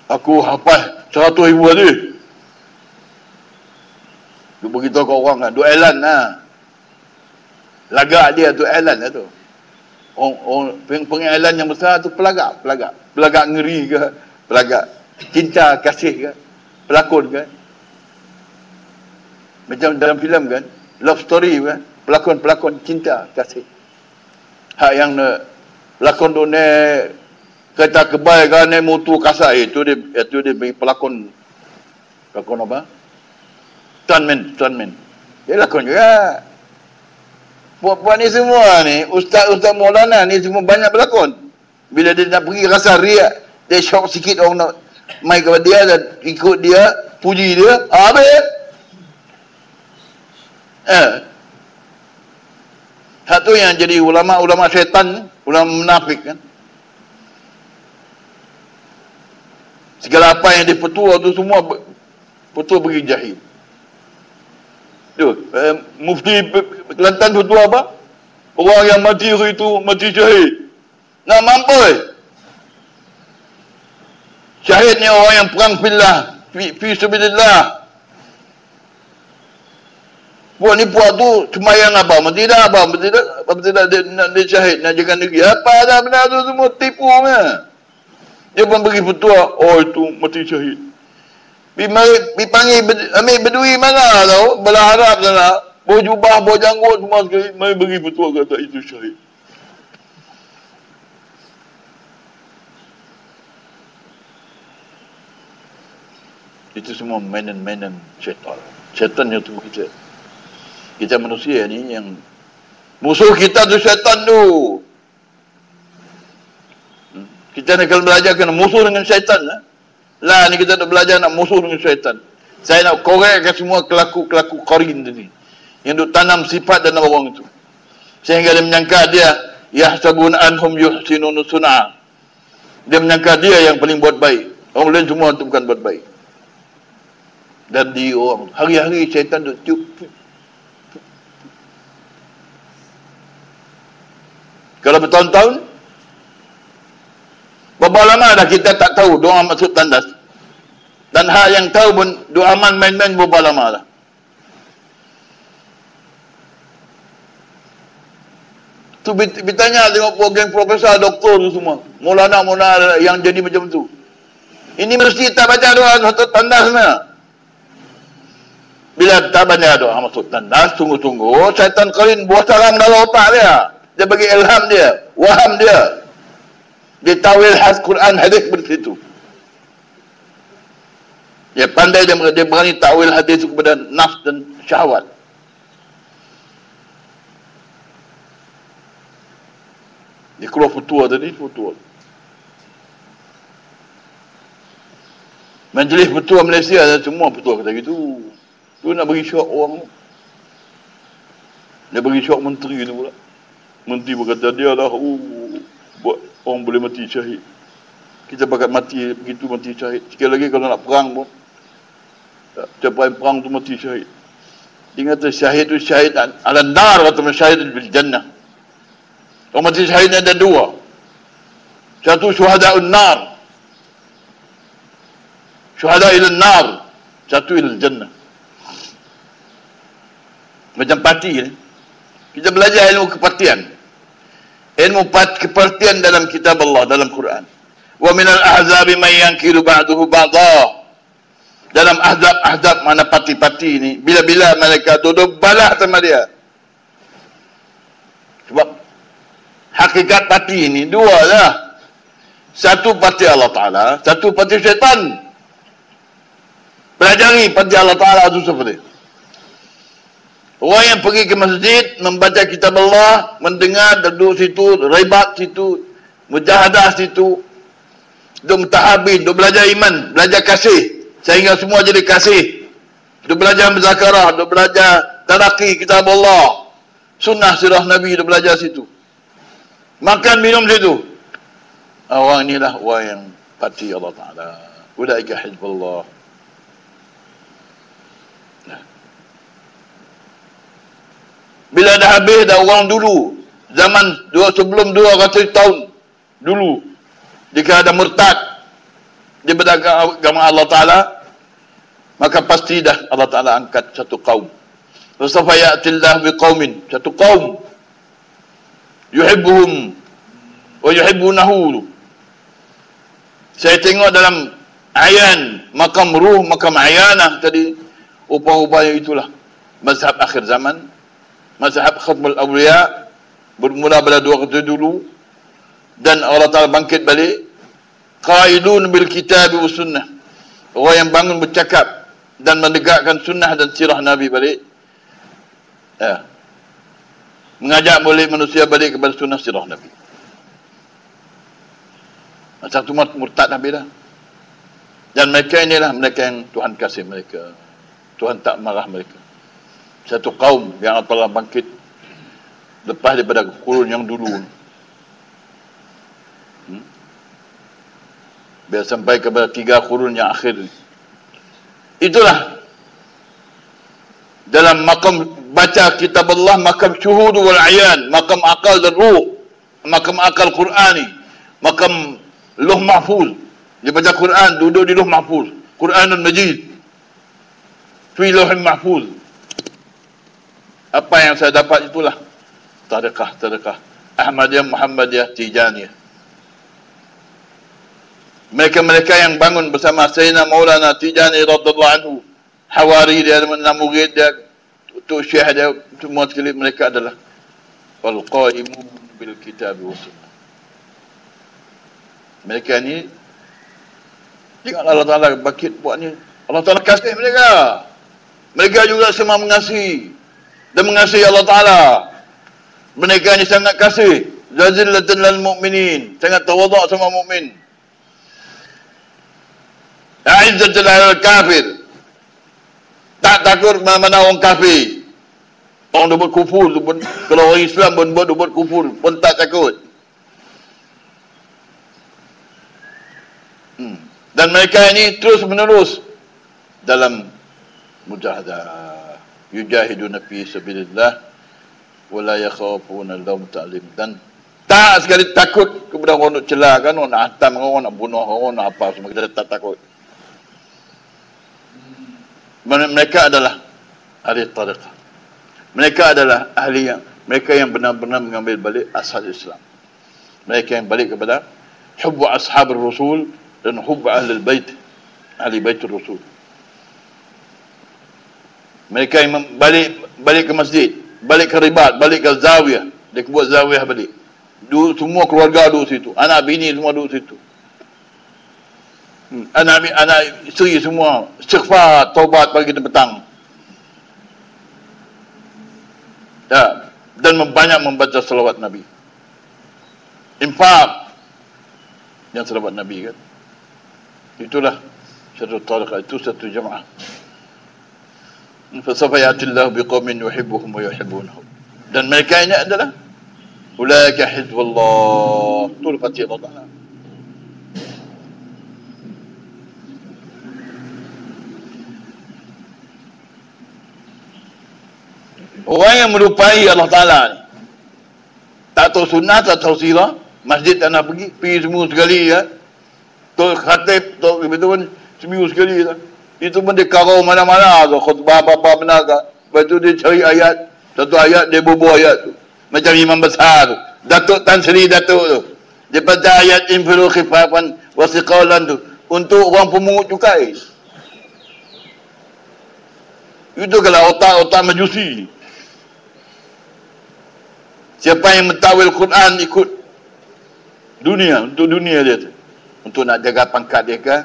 Aku hafal 100,000 hadis. Dia beritahu ke orang kan, duk elan lah. Lagak dia tu elan lah tu. Pengelan yang besar tu pelagak ngeri ke, pelagak cinta kasih ke, pelakon ke. Macam dalam filem kan, love story kan, pelakon cinta kasih. Hak yang pelakon tu ni kereta kebal kan, ni motor kasar, itu dia bagi pelakon apa? Stuntman. Dia lakon juga. Puan-puan ni semua ni, ustaz-ustaz Maulana ni semua banyak berlakon. Bila dia nak pergi rasa riak, dia shock sikit orang nak mai kepada dia dan ikut dia, puji dia, habis. Satu yang jadi ulama syaitan, ulama munafik kan. Segala apa yang dipetua tu semua petua pergi jahil. Mufti Kelantan petua apa? Orang yang mati itu mati syahid. Nak mampu Syahid ni orang yang perang fillah, fi sabilillah. Puak ni puak tu semayang apa? Tidak dia syahid nak jaga negeri. Apa dah benda tu semua tipu kan? Dia pun bagi petua, oh itu mati syahid. Pergi panggil ambil bedui mana tau, belah Arab sana, bawa jubah, bawa janggut semua sekali, mari bagi petua kata itu syahid. Itu semua mainan-mainan syaitan. Syaitan yang tubuh kita. Kita manusia ni yang musuh kita tu syaitan tu. Kita nak kalau belajar kena musuh dengan syaitan lah. Lah ni kita nak belajar nak musuh dengan syaitan. Saya nak korekkan semua kelaku-kelaku qarin tadi. Yang duk tanam sifat dalam orang itu. Sehingga dia menyangka dia yahsabun anhum yuhsinun sun'a. Dia menyangka dia yang paling buat baik. Orang lain semua itu bukan buat baik. Dan di orang hari-hari syaitan duk tiup. Kalau bertahun-tahun, berapa lama dah kita tak tahu doa maksud tandas. Dan hak yang tahu pun doa aman main-main berapa lama dah. Tu bertanya tengok program profesor, doktor tu semua. Maulana yang jadi macam tu. Ini mesti tak baca doa maksud tandas mana? Bila tak baca doa maksud tandas, tunggu-tunggu, syaitan qarin buah sarang dalam otak dia. Dia bagi ilham dia, waham dia. Dia tawil Quran hadis seperti itu. Dia pandai, dia berani tawil hadis kepada nafs dan syahwat. Dia keluar futua tadi, futua. Majlis futua Malaysia ada semua futua kata gitu. Tu nak bagi syok orang. Dia bagi syok menteri tu pula. Menteri berkata dia lah buat orang boleh mati syahid. Kita bakat mati begitu, mati syahid. Sekali lagi kalau nak perang pun capai perang tu mati syahid. Dia kata syahid tu syahid ala nar, kata syahid bil jannah. Orang mati syahid ada dua. Satu syuhada'un nar, syuhada' ila nar, satu ila jannah. Macam parti ni. Kita belajar ilmu kepartian. Ilmu kepartian dalam kitab Allah, dalam Quran. Wa minal ahzabi man yankiru ba'duhu ba'dah. Dalam ahzab mana parti-parti ni, bila-bila mereka duduk balah sama dia. Sebab hakikat parti ni dua lah. Satu parti Allah Ta'ala, satu parti syaitan. Pelajari parti Allah Ta'ala itu seperti. Orang yang pergi ke masjid, membaca kitab Allah, mendengar, duduk situ, ribat situ, mujahadah situ, duduk mutahabin, duduk belajar iman, belajar kasih, sehingga semua jadi kasih. Duduk belajar muzakarah, duduk belajar taraqi kitab Allah, sunnah sirah Nabi, duduk belajar situ. Makan, minum situ. Orang inilah orang yang parti Allah Ta'ala. Ulaika hizbullah. Bila dah habis dah orang dulu, zaman sebelum 200 tahun dulu, jika ada murtad dia berdagang agama Allah Ta'ala, maka pasti dah Allah Ta'ala angkat satu kaum. Wasafa ya'tillah biqaumin, satu kaum yuhibbuhum wa yuhibbunahu. Saya tengok dalam ayan, makam ruh, makam ayanah tadi, upah-upah itulah mazhab akhir zaman. Mazhab Khatmul Awliya bermula pada 200 dulu, dan Allah Ta'ala bangkit balik. Qailun bil kitab wa sunnah, orang yang bangun bercakap dan menegakkan sunnah dan sirah Nabi balik, ya. Mengajak balik manusia balik kepada sunnah sirah Nabi. Macam tu murtad habis dah. Dan mereka inilah mereka yang Tuhan kasih mereka, Tuhan tak marah mereka. Satu kaum yang Allah Ta'ala bangkit lepas daripada kurun yang dulu. Biar sampai kepada 3 kurun yang akhir. Itulah dalam makam baca kitab Allah, makam syuhud wal ayan, makam akal dan ruh, makam akal Qur'ani, makam luh mahfuz. Dia baca Quran, duduk di Lauh Mahfuz. Quranul Majid. Fi Lauhul Mahfuz. Apa yang saya dapat itulah tariqah Ahmadiyah, Muhammadiyah, Tijaniyah. Mereka-mereka yang bangun bersama Sayyidina Maulana Tijani radhiyallahu anhu, hawari dia, murid dia, tu syekh dia, semua sekali mereka adalah al-qaimun bil kitab wa sunnah. Mereka ni jika Allah Ta'ala bakit buat ni, Allah Ta'ala kasih mereka. Mereka juga semua mengasihi dan mengasihi Allah Ta'ala. Mereka ni sangat kasih. Zazillatan lil mu'minin, sangat tawaduk sama mukmin. A'izzatul lil kafir, tak takut mana orang kafir. Orang dia buat kufur pun, kalau orang Islam pun buat kufur pun tak takut. Dan mereka ini terus menerus dalam mujahadah, yujahiduna fi sabilillah wa la yakhafuna lawmata ta'lim, dan tak sekali takut kepada orang nak celahkan, orang nak hantam orang, nak bunuh orang, nak apa semua, kita tak takut. Mereka adalah ahli tariqah. Mereka adalah ahli yang, mereka yang benar-benar mengambil balik asal Islam. Mereka yang balik kepada hubbu ashabir rasul dan hubbu ahli bait, ahli baitur rasul. Mereka yang balik ke masjid, balik ke ribat, balik ke zawiyah. Dia buat zawiyah balik. Semua keluarga duduk situ, anak bini semua duduk situ. Anak isteri semua istighfar, taubat pagi dan petang. Ya, dan banyak membaca salawat Nabi. Infak yang salawat Nabi kan. Itulah satu tariqah, itu satu jamaah. Fasawfa ya'tillahu biqaumin yuhibbuhum wa yuhibbunahum. Dan mereka ini adalah ulaika hizbullah. Itu fatihah Allah Ta'ala. Orang yang melupai Allah Ta'ala ni, tak tahu sunnah, tak tahu sirah, masjid tak nak pergi semua sekali ya. Tu khatib, tu betul seminggu sekali ya. Itu pun dia karau mana-mana tu, khutbah apa-apa benar ke. Lepas tu dia cari ayat, satu ayat dia bubuh ayat tu. Macam imam besar tu, Datuk Tan Sri Datuk tu. Dia baca ayat infiru khifafan wasiqalan tu untuk orang pemungut cukai. Itu kalau otak-otak majusi. Siapa yang mentawil Quran ikut dunia, untuk dunia dia tu. Untuk nak jaga pangkat dia ke,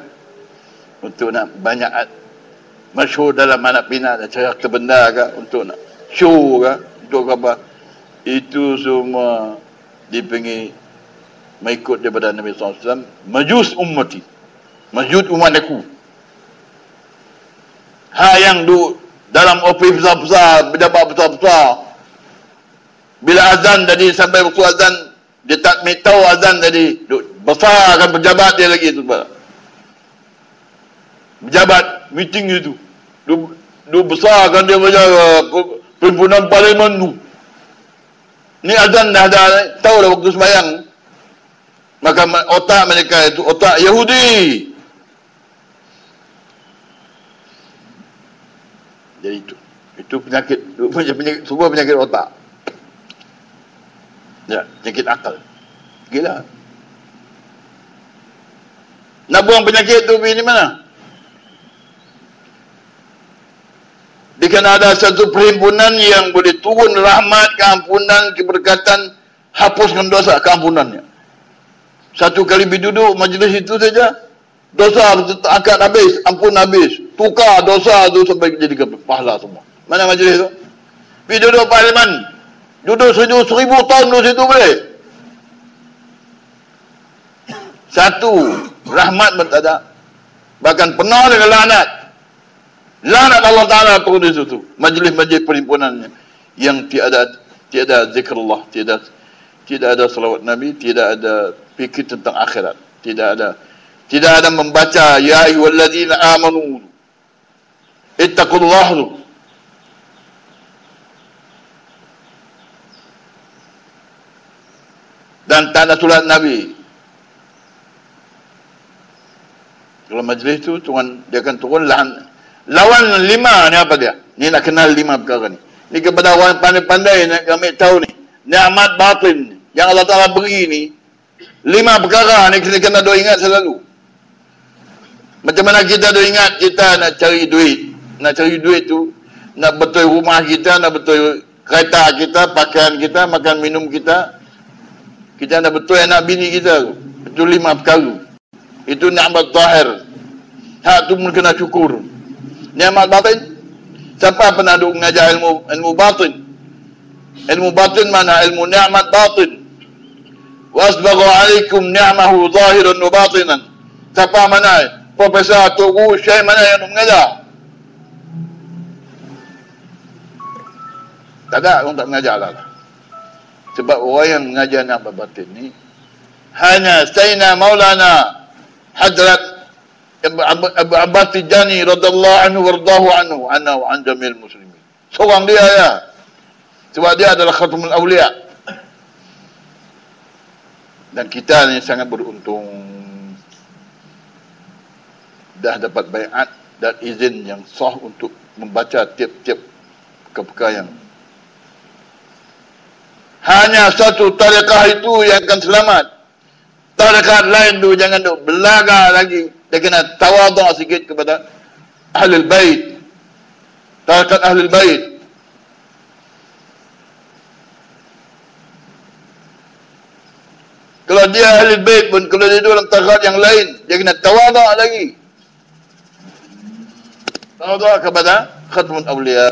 untuk nak banyak masyhur dalam anak bina dan cara kebenda ke, untuk nak show ke, untuk apa. Itu semua dipanggil mengikut daripada Nabi SAW. Majus ummati, majus umat aku. Yang duduk dalam ofis besar-besar, pejabat besar-besar, bila azan tadi sampai waktu azan, dia tak tahu azan tadi, besarkan pejabat dia lagi tu. Pejabat meeting itu, dia besarkan dia macam perhimpunan parlimen tu. Ni azan dah ada, tahu dah waktu sembahyang. Maka otak mereka itu otak Yahudi. Jadi itu penyakit, semua penyakit otak. Ya, penyakit akal. Gila. Nak buang penyakit tu pergi di mana? Dia kena ada satu perhimpunan yang boleh turun rahmat, keampunan, keberkatan, hapuskan dosa, keampunannya. Satu kali duduk majlis itu saja, dosa angkat habis, ampun habis, tukar dosa tu sampai jadi pahala semua. Mana majlis tu? Pergi duduk parlimen, duduk 1000 tahun di situ boleh. Satu, rahmat pun tak ada. Bahkan penuh dengan laknat. Laknat Allah Ta'ala turun di situ. Majlis-majlis perhimpunannya yang tiada zikrullah, tidak ada salawat Nabi, tidak ada fikir tentang akhirat, tidak ada membaca ya ayyuhalladzina amanu ittaqullah tu. Dan tak ada solat Nabi. Kalau majlis tu Tuhan dia akan turun lawan 5 ni apa dia? Ni nak kenal 5 perkara ni. Ni kepada orang pandai-pandai nak ambil tahu ni. Nikmat batin yang Allah Taala beri ni 5 perkara ni kita kena duk ingat selalu. Macam mana kita duk ingat kita nak cari duit. Nak cari duit tu nak betul rumah kita, nak betul kereta kita, pakaian kita, makan minum kita. Kita nak betul anak bini kita. Itu 5 perkara. Itu nikmat zahir. Hak tu pun kena syukur. Nikmat batin. Siapa pernah duk mengajar ilmu batin? Ilmu batin mana? Ilmu nikmat batin. Wasbagha alaikum ni'mahu zahiran wa batinan. Siapa mana? Profesor atau guru syekh mana yang nak mengajar? Tak ada orang tak mengajar lah. Sebab orang yang mengajar nikmat batin ni hanya Sayyidina Maulana Hadrat Abu Abbas Tijani radhiyallahu anhu wardahu anhu ana wa an jamil muslimin. Seorang dia ya. Sebab dia adalah khatamul awliya. Dan kita ni sangat beruntung dah dapat baiat dan izin yang sah untuk membaca tiap-tiap perkara yang hanya satu tarekah itu yang akan selamat. Tarekat lain tu jangan duk belaga lagi. Dia kena tawaduk sikit kepada Ahlul Bait. Tarekat Ahlul Bait. Kalau dia Ahlul Bait pun, kalau dia dalam tarekat yang lain, dia kena tawaduk lagi. Tawaduk kepada Khatmul Awliya.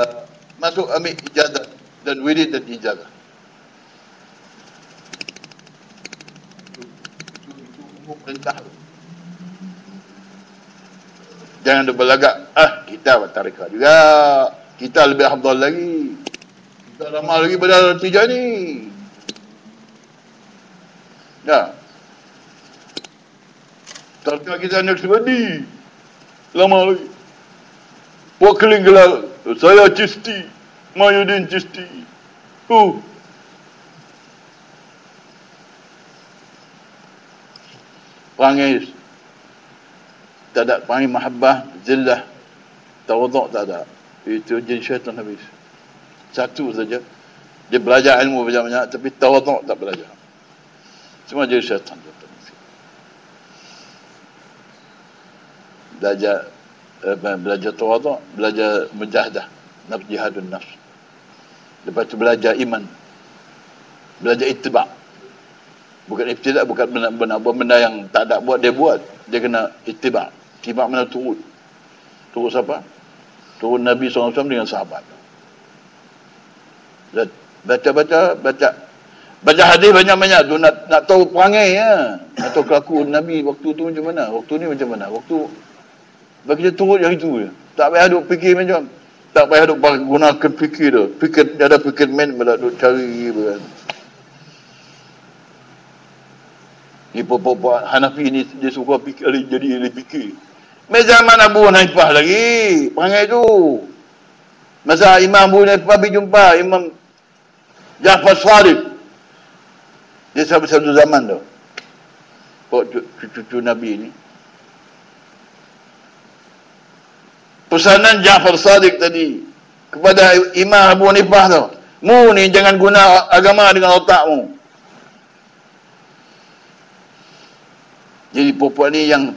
Masuk ambil ijazah dan wirid dan ijazah. Perintah. Jangan dia berlagak, kita buat tarekat juga. Kita lebih afdal lagi. Kita lama lagi pada Tijani. Ya. Tarekat kita Naqshbandi. Lama lagi. Buat keling gelar. Saya Chisti. Mayuddin Chisti. Perangai tak ada, perangai mahabbah, zillah, tawaduk tak ada. Itu jadi syaitan habis. Satu saja. Dia belajar ilmu banyak-banyak tapi tawaduk tak belajar. Semua jadi syaitan. Belajar tawaduk, belajar mujahadah, nafs jihadun nafs. Lepas tu belajar iman. Belajar ittiba'. Bukan ibtidak, bukan benda yang tak ada buat, dia buat. Dia kena ittiba'. Ittiba' mana turut. Turut siapa? Turut Nabi SAW dengan sahabat. Dan baca hadis banyak-banyak tu nak tahu perangai ya. Nak tahu kelakuan Nabi waktu tu macam mana. Waktu ni macam mana. Waktu bagi dia turut yang itu je. Tak payah duk fikir macam. Tak payah duk gunakan fikir tu. Fikir, ada fikir main pula duk cari kan. Ni puak-puak Hanafi ni dia suka fikir, jadi dia fikir. Zaman Abu Hanifah lagi perangai tu. Masa Imam Abu Hanifah pergi jumpa Imam Ja'far Shadiq. Dia satu zaman tu. Cucu Nabi ni. Pesanan Ja'far Shadiq tadi kepada Imam Abu Hanifah tu. Mu ni jangan guna agama dengan otakmu. Jadi puak-puak ni yang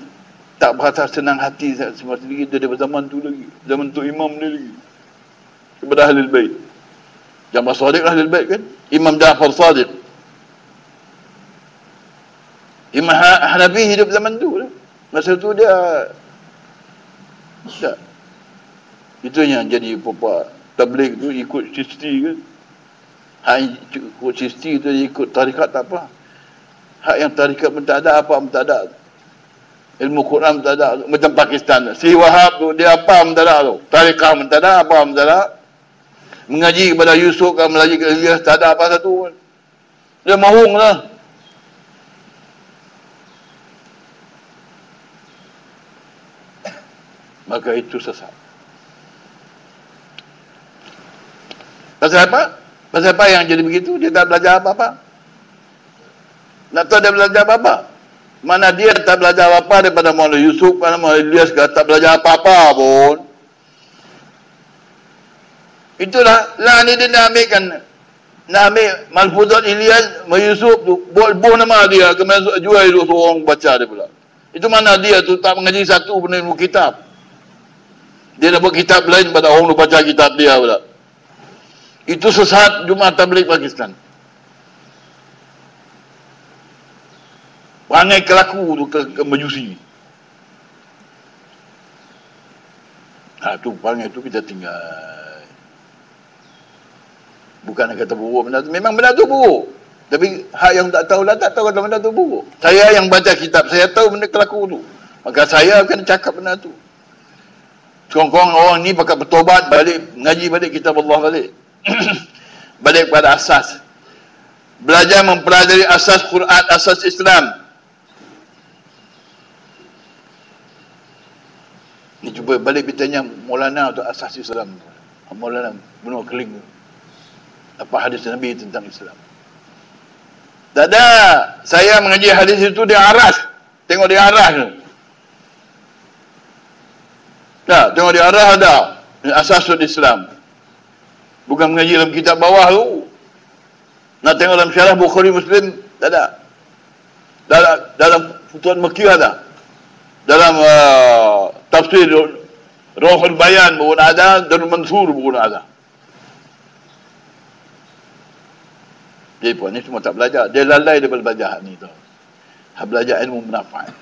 tak berasa senang hati semua sendiri daripada zaman tu lagi. Zaman tu Imam ni lagi. Kepada Ahlul Bait. Ja'far Shadiq Ahlul Bait kan? Imam Ja'far Shadiq. Imam Hanafi hidup zaman tu lah. Masa tu dia tak. Itu yang jadi puak-puak tabligh tu ikut Chisti kan. Hak ikut Chisti tu ikut tarikat tak apa. Hak yang tarikat pun tak ada, apa pun tak ada. Ilmu Quran pun tak ada. Macam Pakistan. Si Wahab tu, dia apa pun tak ada tu. Tarikat pun tak ada, apa pun tak ada. Mengaji kepada Yusuf, kan mengaji ke Ilyas, tak ada apa satu pun. Dia mahung lah. Maka itu sesat. Pasal apa? Pasal apa yang jadi begitu? Dia tak belajar apa-apa. Nak tahu dia belajar apa-apa? Mana dia tak belajar apa daripada Maulana Yusuf, mana Maulana Ilyas tak belajar apa-apa pun. Itulah lah ni dia nak ambil Malfuzat Ilyas, Maulana Yusuf tu, buah nama dia, kemudian jual dua orang baca dia pula. Itu mana dia tu tak mengaji satu pun ilmu kitab. Dia nak buat kitab lain pada orang tu baca kitab dia pula. Itu sesat Jumaat Tabligh Pakistan. Perangai kelaku tu ke majusi. Tu perangai tu kita tinggal. Bukan nak kata buruk benda tu. Memang benda tu buruk. Tapi hak yang tak tahu lah, tak tahu kata benda tu buruk. Saya yang baca kitab, saya tahu benda kelaku tu. Maka saya akan cakap benda tu. Sekurang-kurang orang ni pakai bertobat, balik, mengaji balik kitab Allah balik. Balik pada asas. Belajar mempelajari asas Quran, asas Islam. Ni cuba balik bertanya Maulana tu asas Islam. Maulana bunuh keling. Apa hadis Nabi tentang Islam? Tak ada. Saya mengaji hadis itu dia aras. Tengok dia aras tu. Tak, tengok dia aras ada. Asas Islam. Bukan mengaji dalam kitab bawah tu. Nak tengok dalam syarah Bukhari Muslim, tak ada. Dalam Futuhat Makkiyah ada. Dalam tafsir Ruhul Bayan pun ada, dan Mansur pun ada. Dia pun ni semua tak belajar. Dia lalai daripada belajar ni tu. Belajar ilmu manfaat.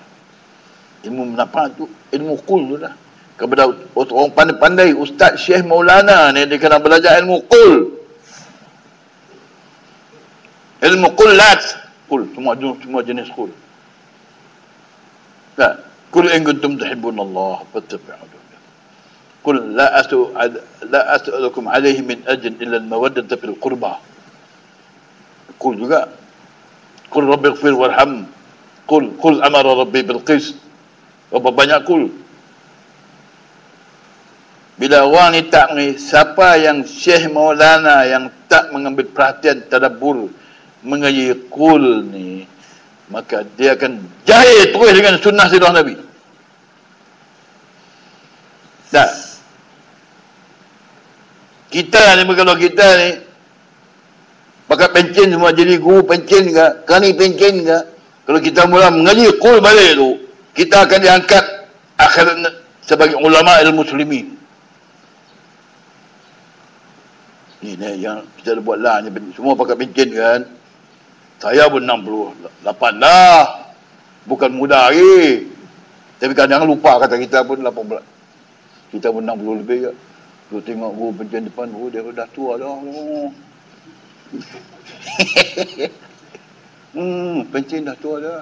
Ilmu manfaat tu ilmu qul tu dah. Kepada orang pandai-pandai, Ustaz Syekh Maulana ni dia kena belajar ilmu qul. Ilmu qullat. Qul, semua jenis qul. Tak. Qul in kuntum tuhibbunallah fattabi'uni. Qul la as'alukum alaihi min ajrin illa al-mawaddata fil qurba. Qul juga. Qul rabbighfir warham. Qul amara rabbi bil qist. Berapa banyak qul. Bila orang ni tak siapa yang Syekh Maulana yang tak mengambil perhatian tadabbur mengaji qul ni, maka dia akan jahil terus dengan sunnah sirah Nabi. Tak. Kita ni, kalau kita ni pakai pencen semua jadi guru pencen ke, kani pencen ke, kalau kita mula mengaji qul balik tu, kita akan diangkat akhirat sebagai ulama al-muslimin. Ni yang kita dah buat lah, semua pakai pencen kan. Saya pun 68 dah. Bukan muda lagi. Tapi kadang lupa kata kita pun 18. Kita pun 60 lebih kan. Tu tengok guru pencen depan, dia dah tua dah. Pencen dah tua dah.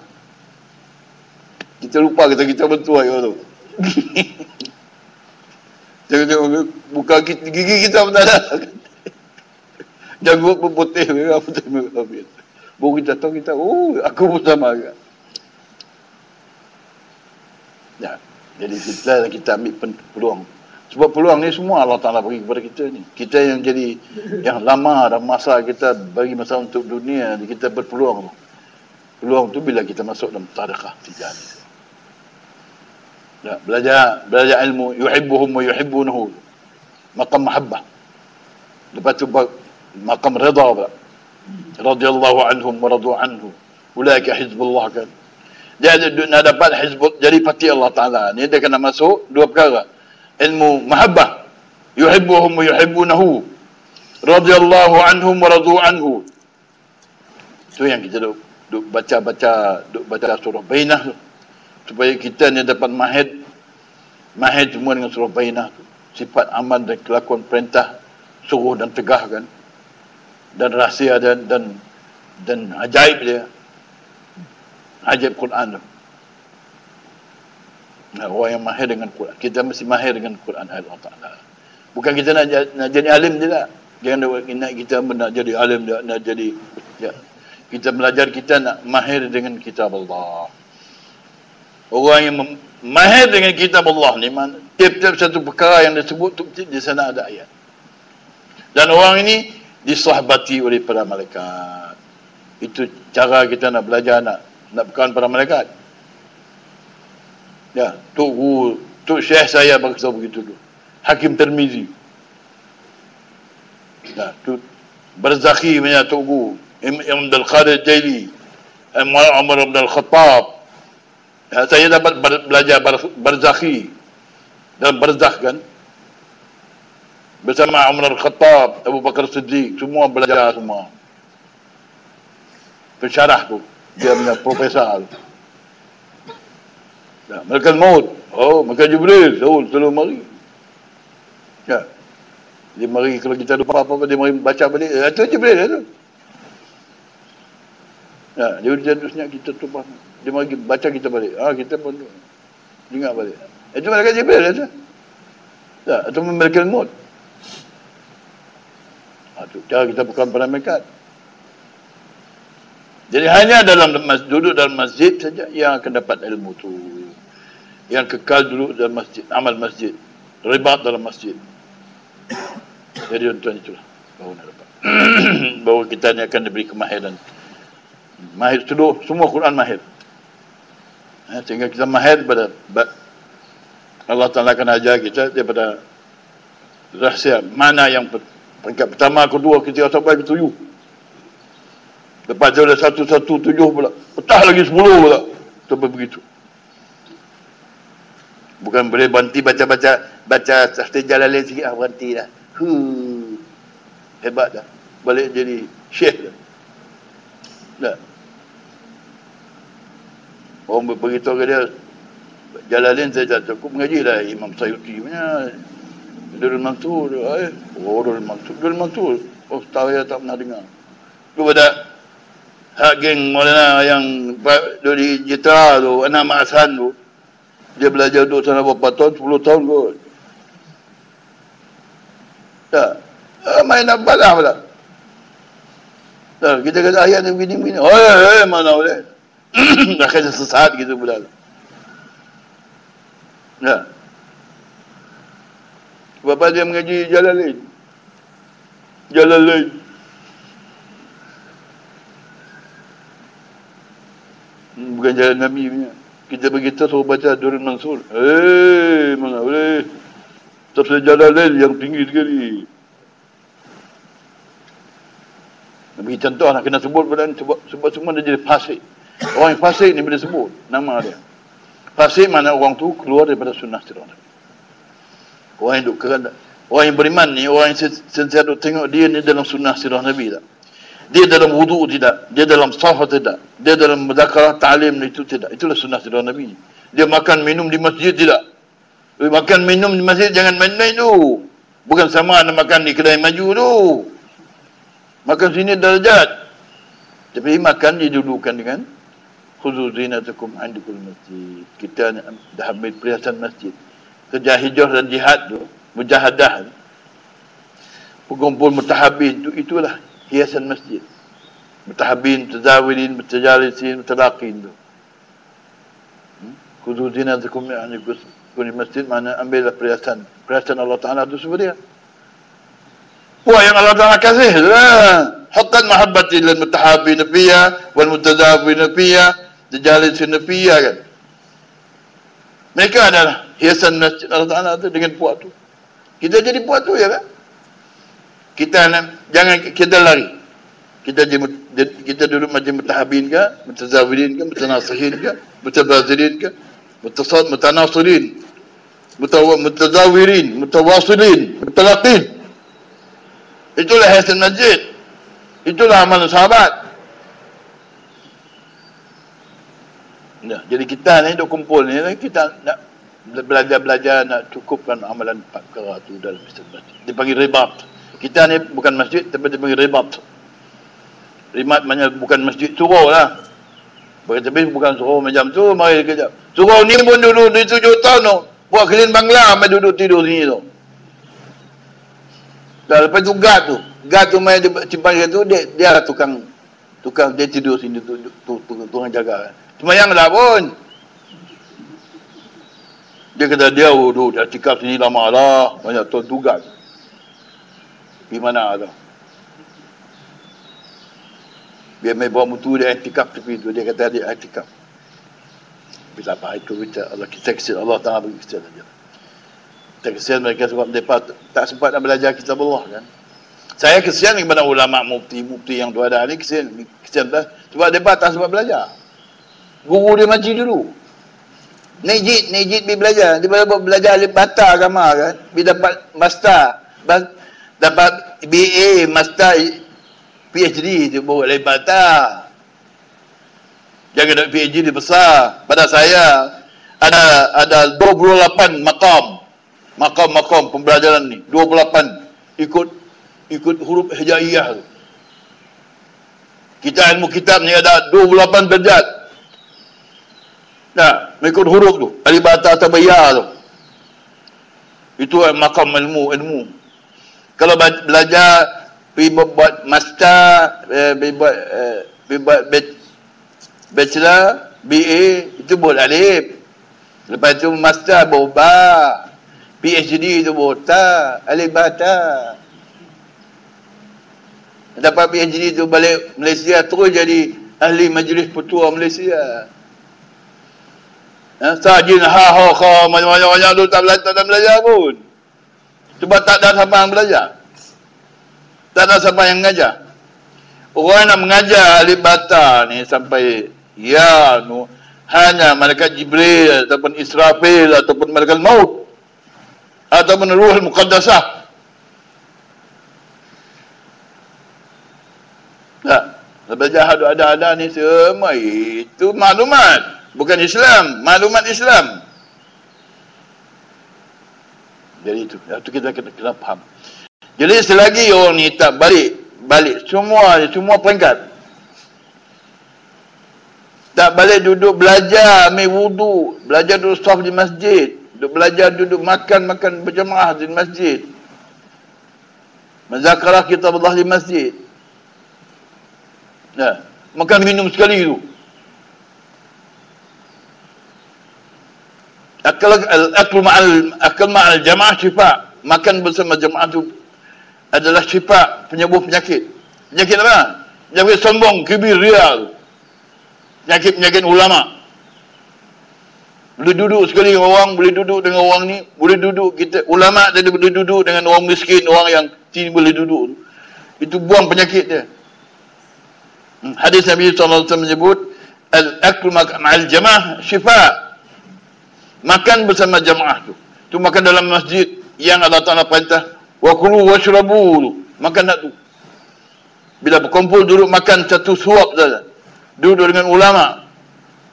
Kita lupa kata kita pun tua tu. Tengok buka gigi kita pun tak ada. Janggut pun putih merah, putih merah. Baru kita tahu kita, aku pun sama juga. Ya, jadi kita ambil peluang. Sebab peluang ni semua Allah Ta'ala bagi kepada kita ni. Kita yang jadi, yang lama dalam masa kita bagi masa untuk dunia, kita berpeluang. Peluang tu bila kita masuk dalam tariqah tijani. Ya, belajar ilmu, yuhibbuhum wa yuhibbunahu. Maqam mahabbah. Lepas tu maqam rida pula. Radiyallahu anhum wa radu anhu. Ulaika hizbullah kan. Dia nak dapat hizbut jadi parti Allah Ta'ala. Ni dia kena masuk dua perkara. Ilmu mahabbah. Yuhibbuhum wa yuhibbunahu. Radiyallahu anhum wa radu anhu. Itu yang kita duk baca surah Bainah tu. Supaya kita ni dapat mahid semua dengan surah Bainah tu. Sifat aman dan kelakuan perintah, suruh dan tegahkan. Dan rahsia dan ajaib dia. Ajaib Quran tu. Orang yang mahir dengan Quran. Kita mesti mahir dengan Quran Allah Ta'ala. Bukan kita nak jadi alim je lah. Jangan nak kita nak jadi alim, nak jadi ya. Kita belajar, kita nak mahir dengan kitab Allah. Orang yang mahir dengan kitab Allah ni, tiap-tiap satu perkara yang disebut tu di sana ada ayat. Dan orang ini disahbati oleh para malaikat. Itu cara kita nak belajar, nak berkawan para malaikat. Ya, Tok Syekh saya bangsa begitu tu. Hakim Tirmizi. Ya, tu Barzakhi punya Tok Guru. Imam Abdul Qadir Jaili. Umar bin Al-Khattab. Ya, saya dapat belajar Barzakhi dalam Barzakh kan. Bersama Umar Al-Khattab, Abu Bakar Siddiq, semua belajar semua. Pensyarah tu, dia punya profesor. Ya, Malakal Maut, Malakal Jibril, selalu mari. Ya, dia mari kalau kita lupa apa-apa, dia mari baca balik. Itu Jibril itu. Ya, dia jadusnya kita tu faham. Dia mari baca kita balik. Kita pun ingat balik. Itu Malakal Jibril itu. Ya, itu Malakal Maut. Cara kita bukan pada malaikat. Jadi hanya duduk dalam masjid saja yang akan dapat ilmu tu. Yang kekal duduk dalam masjid, amal masjid, ribat dalam masjid. Jadi tuan itulah baru nak dapat. Bahawa kita ni akan diberi kemahiran. Mahir seluruh, semua Quran mahir. Sehingga kita mahir pada Allah Ta'ala akan ajar kita daripada rahsia mana yang peringkat pertama, kedua, ketiga sampai ke 7. Lepas dia dah 117 pula. Petah lagi 10 pula. Sampai begitu. Bukan boleh berhenti baca Tafsir Jalalain sikit. Berhenti dah. Hebat dah. Balik jadi syekh dah. Tak. Orang beritahu ke dia, Jalalain saya tak cukup mengaji lah. Imam Sayuti punya. Durul Mansur. Durul Mansur. Tahu ya tak pernah dengar. Kepada hak geng Maulana yang dari Jitra tu, anak Mak Hasan tu, dia belajar duduk sana berapa tahun, 10 tahun kot. Tak. Main nak balah pula. Tak. Kita kata ayat ni begini-begini. Mana boleh. Akhirnya sesat gitu pula. Ya. Bapa dia mengaji Jalalain. Bukan jalan Nabi punya. Kita begitu suruh baca Durul Mansur. Mana boleh. Tafsir Jalalain yang tinggi sekali. Bagi contoh nak kena sebut pada sebab semua dia jadi fasik. Orang yang fasik ni boleh sebut nama dia. Fasik mana orang tu keluar daripada sunnah Nabi. Orang yang duk kerana, orang yang beriman ni, orang yang sentiasa duk tengok dia ni dalam sunnah sirah Nabi tak. Dia dalam wudu tidak, dia dalam safar tidak, dia dalam muzakarah ta'lim itu tidak. Itulah sunnah sirah Nabi. Dia makan minum di masjid tidak. Makan minum di masjid jangan main-main tu. Bukan sama nak makan di kedai maju tu. Makan sini darjat. Tapi makan didudukan dengan khuzu zinatakum indukul masjid. Kita dah ambil perhiasan masjid. Kerja hijrah dan jihad tu, mujahadah tu, pengumpul mutahabin tu, itulah hiasan masjid. Mutahabin, mutazawirin, mutajalisin, mutalaqin tu. Khudu zinatakum kuni masjid, mana ambillah perhiasan Allah Ta'ala tu semua dia. Wah, yang Allah Ta'ala kasih lah. Haqqan mahabbati lil mutahabin fiyya wal mutazawwin fiyya, tajalisin fiyya kan. Mereka adalah hiasan masjid Allah Ta'ala tu dengan puak tu. Kita jadi puak tu ya kan? Jangan kita lari. Kita duduk macam mutahabin ke, mutazawirin ke, mutanasihin ke, mutabazirin ke, mutanasirin, mutazawirin, mutawasilin, mutalaqin. Itulah hiasan masjid. Itulah amal sahabat. Ya, jadi kita ni duk kumpul ni, kita nak belajar-belajar nak cukupkan amalan 4 perkara tu dalam masjid. Dipanggil ribat. Kita ni bukan masjid tapi dipanggil ribat. Ribat maknanya bukan masjid, surau lah. Tapi bukan surau macam tu, mari kejap. Surau ni pun duduk di 7 tahun tu. Buat clean bangla, mai duduk tidur sini tu. Dan lepas tu guard tu mai cimpang tu, dia tukang dia tidur sini tu, tukang jaga. Semayang lah pun. Dia kata dia dah tikap sini lama lah. Banyak tuan tugas. Di mana tu? Biar main bawa mutu dia tikap tepi tu. Dia kata dia tikap. Bila apa itu kita Allah, kita kesian Allah Ta'ala bagi kesian saja. Kita kesian mereka sebab mereka tak sempat nak belajar kitab Allah kan. Saya kesian kepada ulama mufti yang tu ada ni, kesian dah sebab mereka tak sempat belajar. Guru dia majlis dulu. Nejid pergi belajar. Dia belajar alif bata agama kan. Dia dapat master, dapat BA, master, PhD tu bawa alif bata. Jangan dapat PhD dia besar. Pada saya ada 28 makam pembelajaran ni. 28 ikut huruf hijaiyah tu. Kita ilmu kitab ni ada 28 darjat. Nah, mengikut huruf tu, alif bata tabayya tu. Itu makam ilmu. Kalau belajar pergi buat master, pergi buat bachelor, BA, itu buat alif. Lepas tu master berubah. PhD itu buta, alif bata. Dapat PhD tu balik Malaysia terus jadi ahli majlis petua Malaysia. Sajin macam-macam tu tak belajar pun. Sebab tak ada siapa yang belajar. Tak ada siapa yang mengajar. Orang nak mengajar alif bata ni sampai hanya malaikat Jibril ataupun Israfil ataupun malaikat maut ataupun Ruhul Muqaddasah. Tak. Belajar ada ni semua itu maklumat. Bukan Islam, maklumat Islam. Jadi itu kita kena faham. Jadi selagi orang ni tak balik semua peringkat. Tak balik duduk belajar, ambil wudu, belajar duduk saf di masjid, duduk makan berjemaah di masjid. Menzakarah kitab Allah di masjid. Nah, makan minum sekali tu. Akal ma'al jamaah syifa. Makan bersama jamaah tu adalah syifa, penyembuh penyakit. Penyakit apa? Penyakit sombong, kibir, riya. Penyakit ulama. Boleh duduk sekali dengan orang, boleh duduk dengan orang ni, boleh duduk kita ulama dan boleh duduk dengan orang miskin, orang yang tidak boleh duduk. Itu buang penyakit dia. Hadis Nabi SAW menyebut al-aklu ma'al jamaah syifa. Makan bersama jamaah tu. Tu makan dalam masjid yang Allah Ta'ala perintah. Wa kulu washrabu. Makan tak tu. Bila berkumpul duduk makan satu suap saja. Duduk dengan ulama.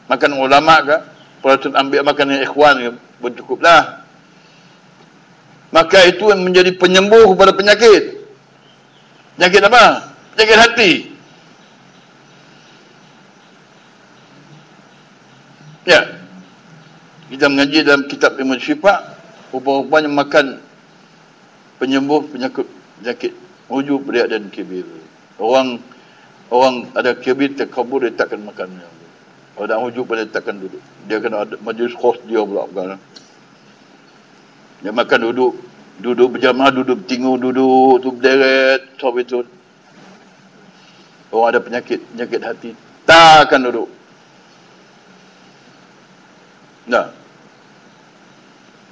Makan ulama ke? Perlu ambil makan yang ikhwan ke? Bercukup lah. Maka itu menjadi penyembuh kepada penyakit. Penyakit apa? Penyakit hati. Ya. Kita mengaji dalam kitab Ilmu Syifa, rupa-rupanya makan penyembuh penyakit hujub, riak dan kibir. Orang ada kibir, takabur, dia takkan makan. Orang ada hujub, dia takkan duduk. Dia kena ada majlis khos dia pula. Dia makan duduk berjamaah, duduk bertinggu, duduk tu berderet, sob itu. Orang ada penyakit hati, takkan duduk. Nah.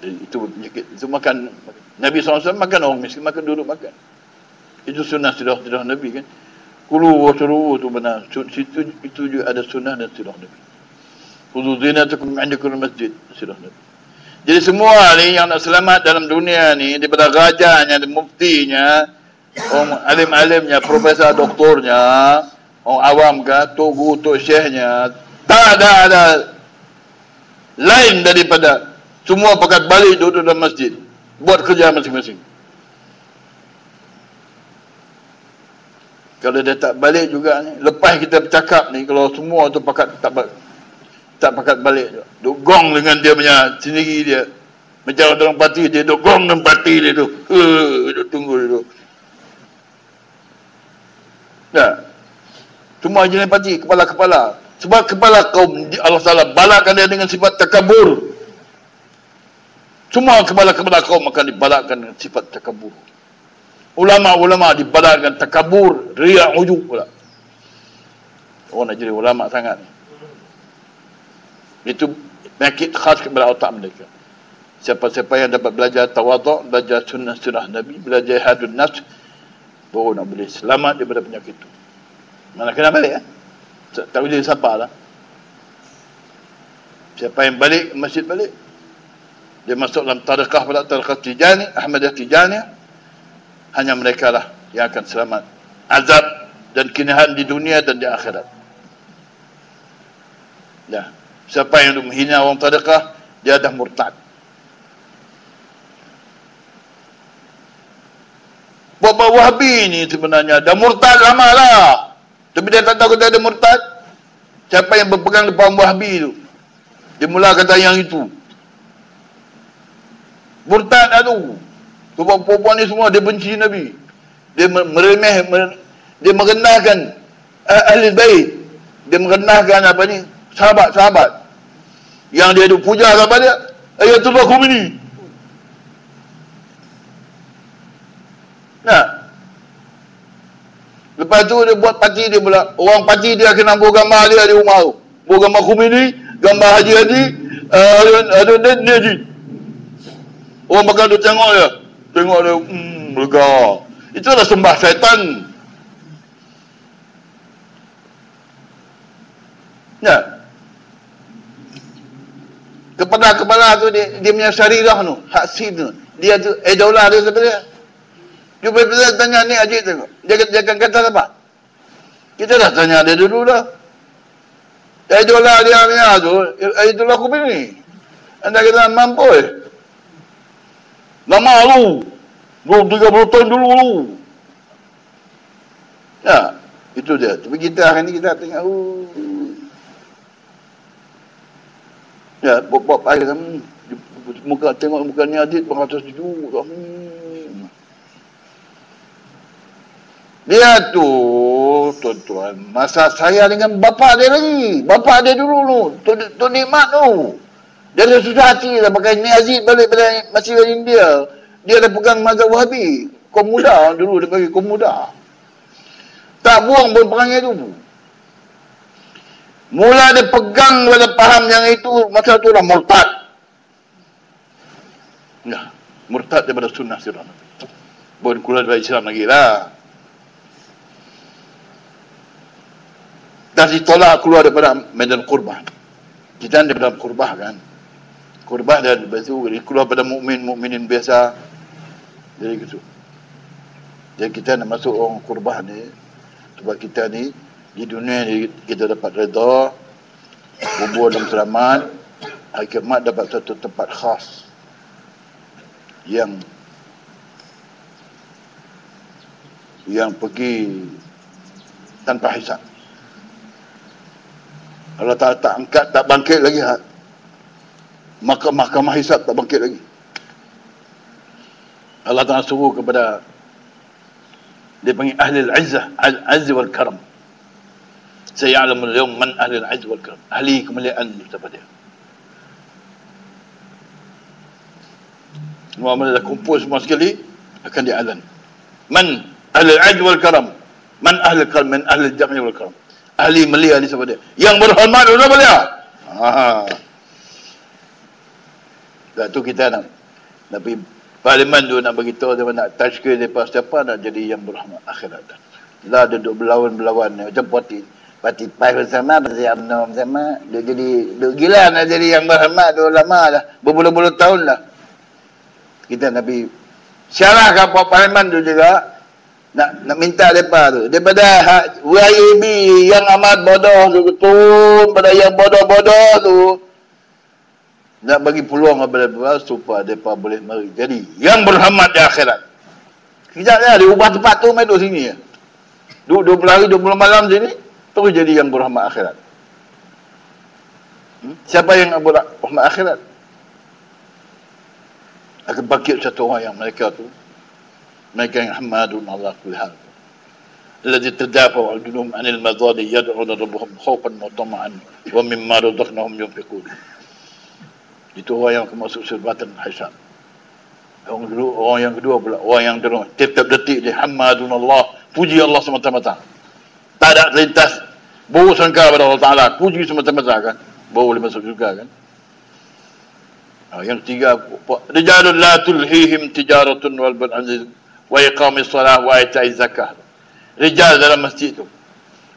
Itu penyakit. Itu makan. Nabi SAW makan orang miskin, makan duduk makan. Itu sunnah Nabi kan. Kulu wa suruhu tu benar. Itu juga ada sunnah dan sunnah Nabi. Khudu zinatakum indakul masjid. Sunnah Nabi. Jadi semua ni yang nak selamat dalam dunia ni, daripada rajanya, muftinya, orang alim-alimnya, profesor, doktornya, orang awam ke, tok syekhnya, tak ada lain daripada semua pakat balik duduk dalam masjid. Buat kerja masing-masing. Kalau dia tak balik juga ni, lepas kita bercakap ni, kalau semua tu pakat tak pakat balik. Duk gong dengan dia punya sendiri dia. Macam orang parti dia, duk gong dengan parti dia tu. Duk tunggu dia tu. Tak. Semua jenis parti, kepala-kepala. Sebab kepala kaum Allah Ta'ala balakkan dia dengan sifat takabur. Semua kepala-kepala kaum akan dibalakkan dengan sifat takabur. Ulama-ulama dibalakkan takabur, riak, ujub pula. Orang nak jadi ulama sangat. penyakit khas kepada otak mereka. Siapa-siapa yang dapat belajar tawaduk, belajar sunnah-sunnah Nabi, belajar hadun nafs, baru nak boleh selamat daripada penyakit itu. Mana kena balik tak boleh sabar lah. Siapa yang balik masjid balik, dia masuk dalam tariqah pada tariqah Tijani, Ahmadiyah Tijani, hanya mereka lah yang akan selamat azab dan kinahan di dunia dan di akhirat. Ya, siapa yang menghina orang tariqah, dia dah murtad. Bapak Wahabi ni sebenarnya dah murtad lama lah, tapi dia tak tahu kita ada murtad. Siapa yang berpegang depan Wahabi tu, dia mula kata yang itu murtad dah tu. Sebab perempuan ni semua dia benci Nabi, dia dia merendahkan ahli bait, dia merendahkan apa ni, sahabat-sahabat yang dia duk puja kepada dia, Ayatullah Khomeini. Nah, lepas tu dia buat parti dia pula. Orang parti dia kena bawa gambar dia di rumah tu, bawa gambar Khomeini, gambar Haji ada Haji. Orang bakal tu tengok dia, lega. Itu adalah sembah syaitan. Ya. Kepala tu dia punya syarirah tu, hak sin tu. Dia tu daulah dia sebenarnya. Cuba kita tanya ni Haji tengok. Dia akan kata apa? Kita dah tanya dia dulu dah. Daulah dia punya tu, Ayatullah Khomeini. Anda kata mampu lama lu. 30 tahun dulu. Ya, itu dia. Tapi kita hari ni kita tengok ya, buat air muka tengok muka ni Adit beratus sejuk. Dia tu tuan-tuan, masa saya dengan bapa dia lagi. Bapa dia dulu tu nikmat tu. Dia dah susah hati lah pakai ni Aziz balik pada masih dari India. Dia dah pegang mazhab Wahabi. Kaum muda dulu dia bagi kaum muda. Tak buang pun perangai tu. Mula dia pegang pada faham yang itu, masa tu lah murtad. Ya, murtad daripada sunnah sirah Nabi. Boleh keluar dari Islam lagi lah. Dah ditolak keluar daripada medan qurbah. Kita daripada qurbah kan. Qurbah dan lepas tu keluar pada mukminin biasa. Jadi gitu. Jadi kita nak masuk orang qurbah ni sebab kita ni di dunia ni kita dapat redha, kubur dalam selamat, hari kiamat dapat satu tempat khas yang pergi tanpa hisab. Allah Ta'ala tak angkat, tak bangkit lagi, maka mahkamah hisab tak bangkit lagi. Allah Ta'ala suruh kepada, dia panggil ahli al-izzah, al-azz wal karam. Saya'lamul yawm man ahli al-azz wal karam. Ahli kemuliaan siapa dia. Semua dah kumpul semua sekali, akan diazan. Man ahli al-azz wal karam. Man ahli al-karam, man ahli al-jam'i wal karam. Ahli mulia ni siapa dia? Yang berhormat siapa dia? Dah tu kita nak pergi parlimen tu, nak beritahu dia nak tashkil depa siapa nak jadi yang berhormat akhirat. Lah duduk berlawan-berlawan macam parti PAS bersama, parti UMNO bersama, dia jadi gila nak jadi yang berhormat tu lama dah, berpuluh-puluh tahun lah. Kita nak pergi syarahkan parlimen tu juga. Nak minta mereka tu daripada YAB yang amat bodoh tu turun pada yang bodoh-bodoh tu, nak bagi peluang kepada mereka supaya mereka boleh jadi yang berhormat di akhirat. Sekejap dia diubah tempat tu main duduk sini ya. 20 hari 20 malam sini terus jadi yang berhormat akhirat. Siapa yang berhormat akhirat? Akan bangkit satu orang yang mereka tu, mereka yang hamadun Allah kulli hal, alladhi tadafa'u al-junum anil madadi yad'una rabbuhum khawfan wa tama'an wa mimma razaqnahum yunfiqun. Itu orang yang akan masuk syurgatan hisab. Orang yang kedua pula, orang yang kedua tiap detik dia hamadun Allah, puji Allah semata-mata, tak ada lintas, baru sangka pada Allah Ta'ala, puji semata-mata kan, baru boleh masuk syurga kan. Yang ketiga, rijalun la tulhihim tijaratun wal bai'un wa iqamis salah wa ita'iz zakah. Rijal dalam masjid tu.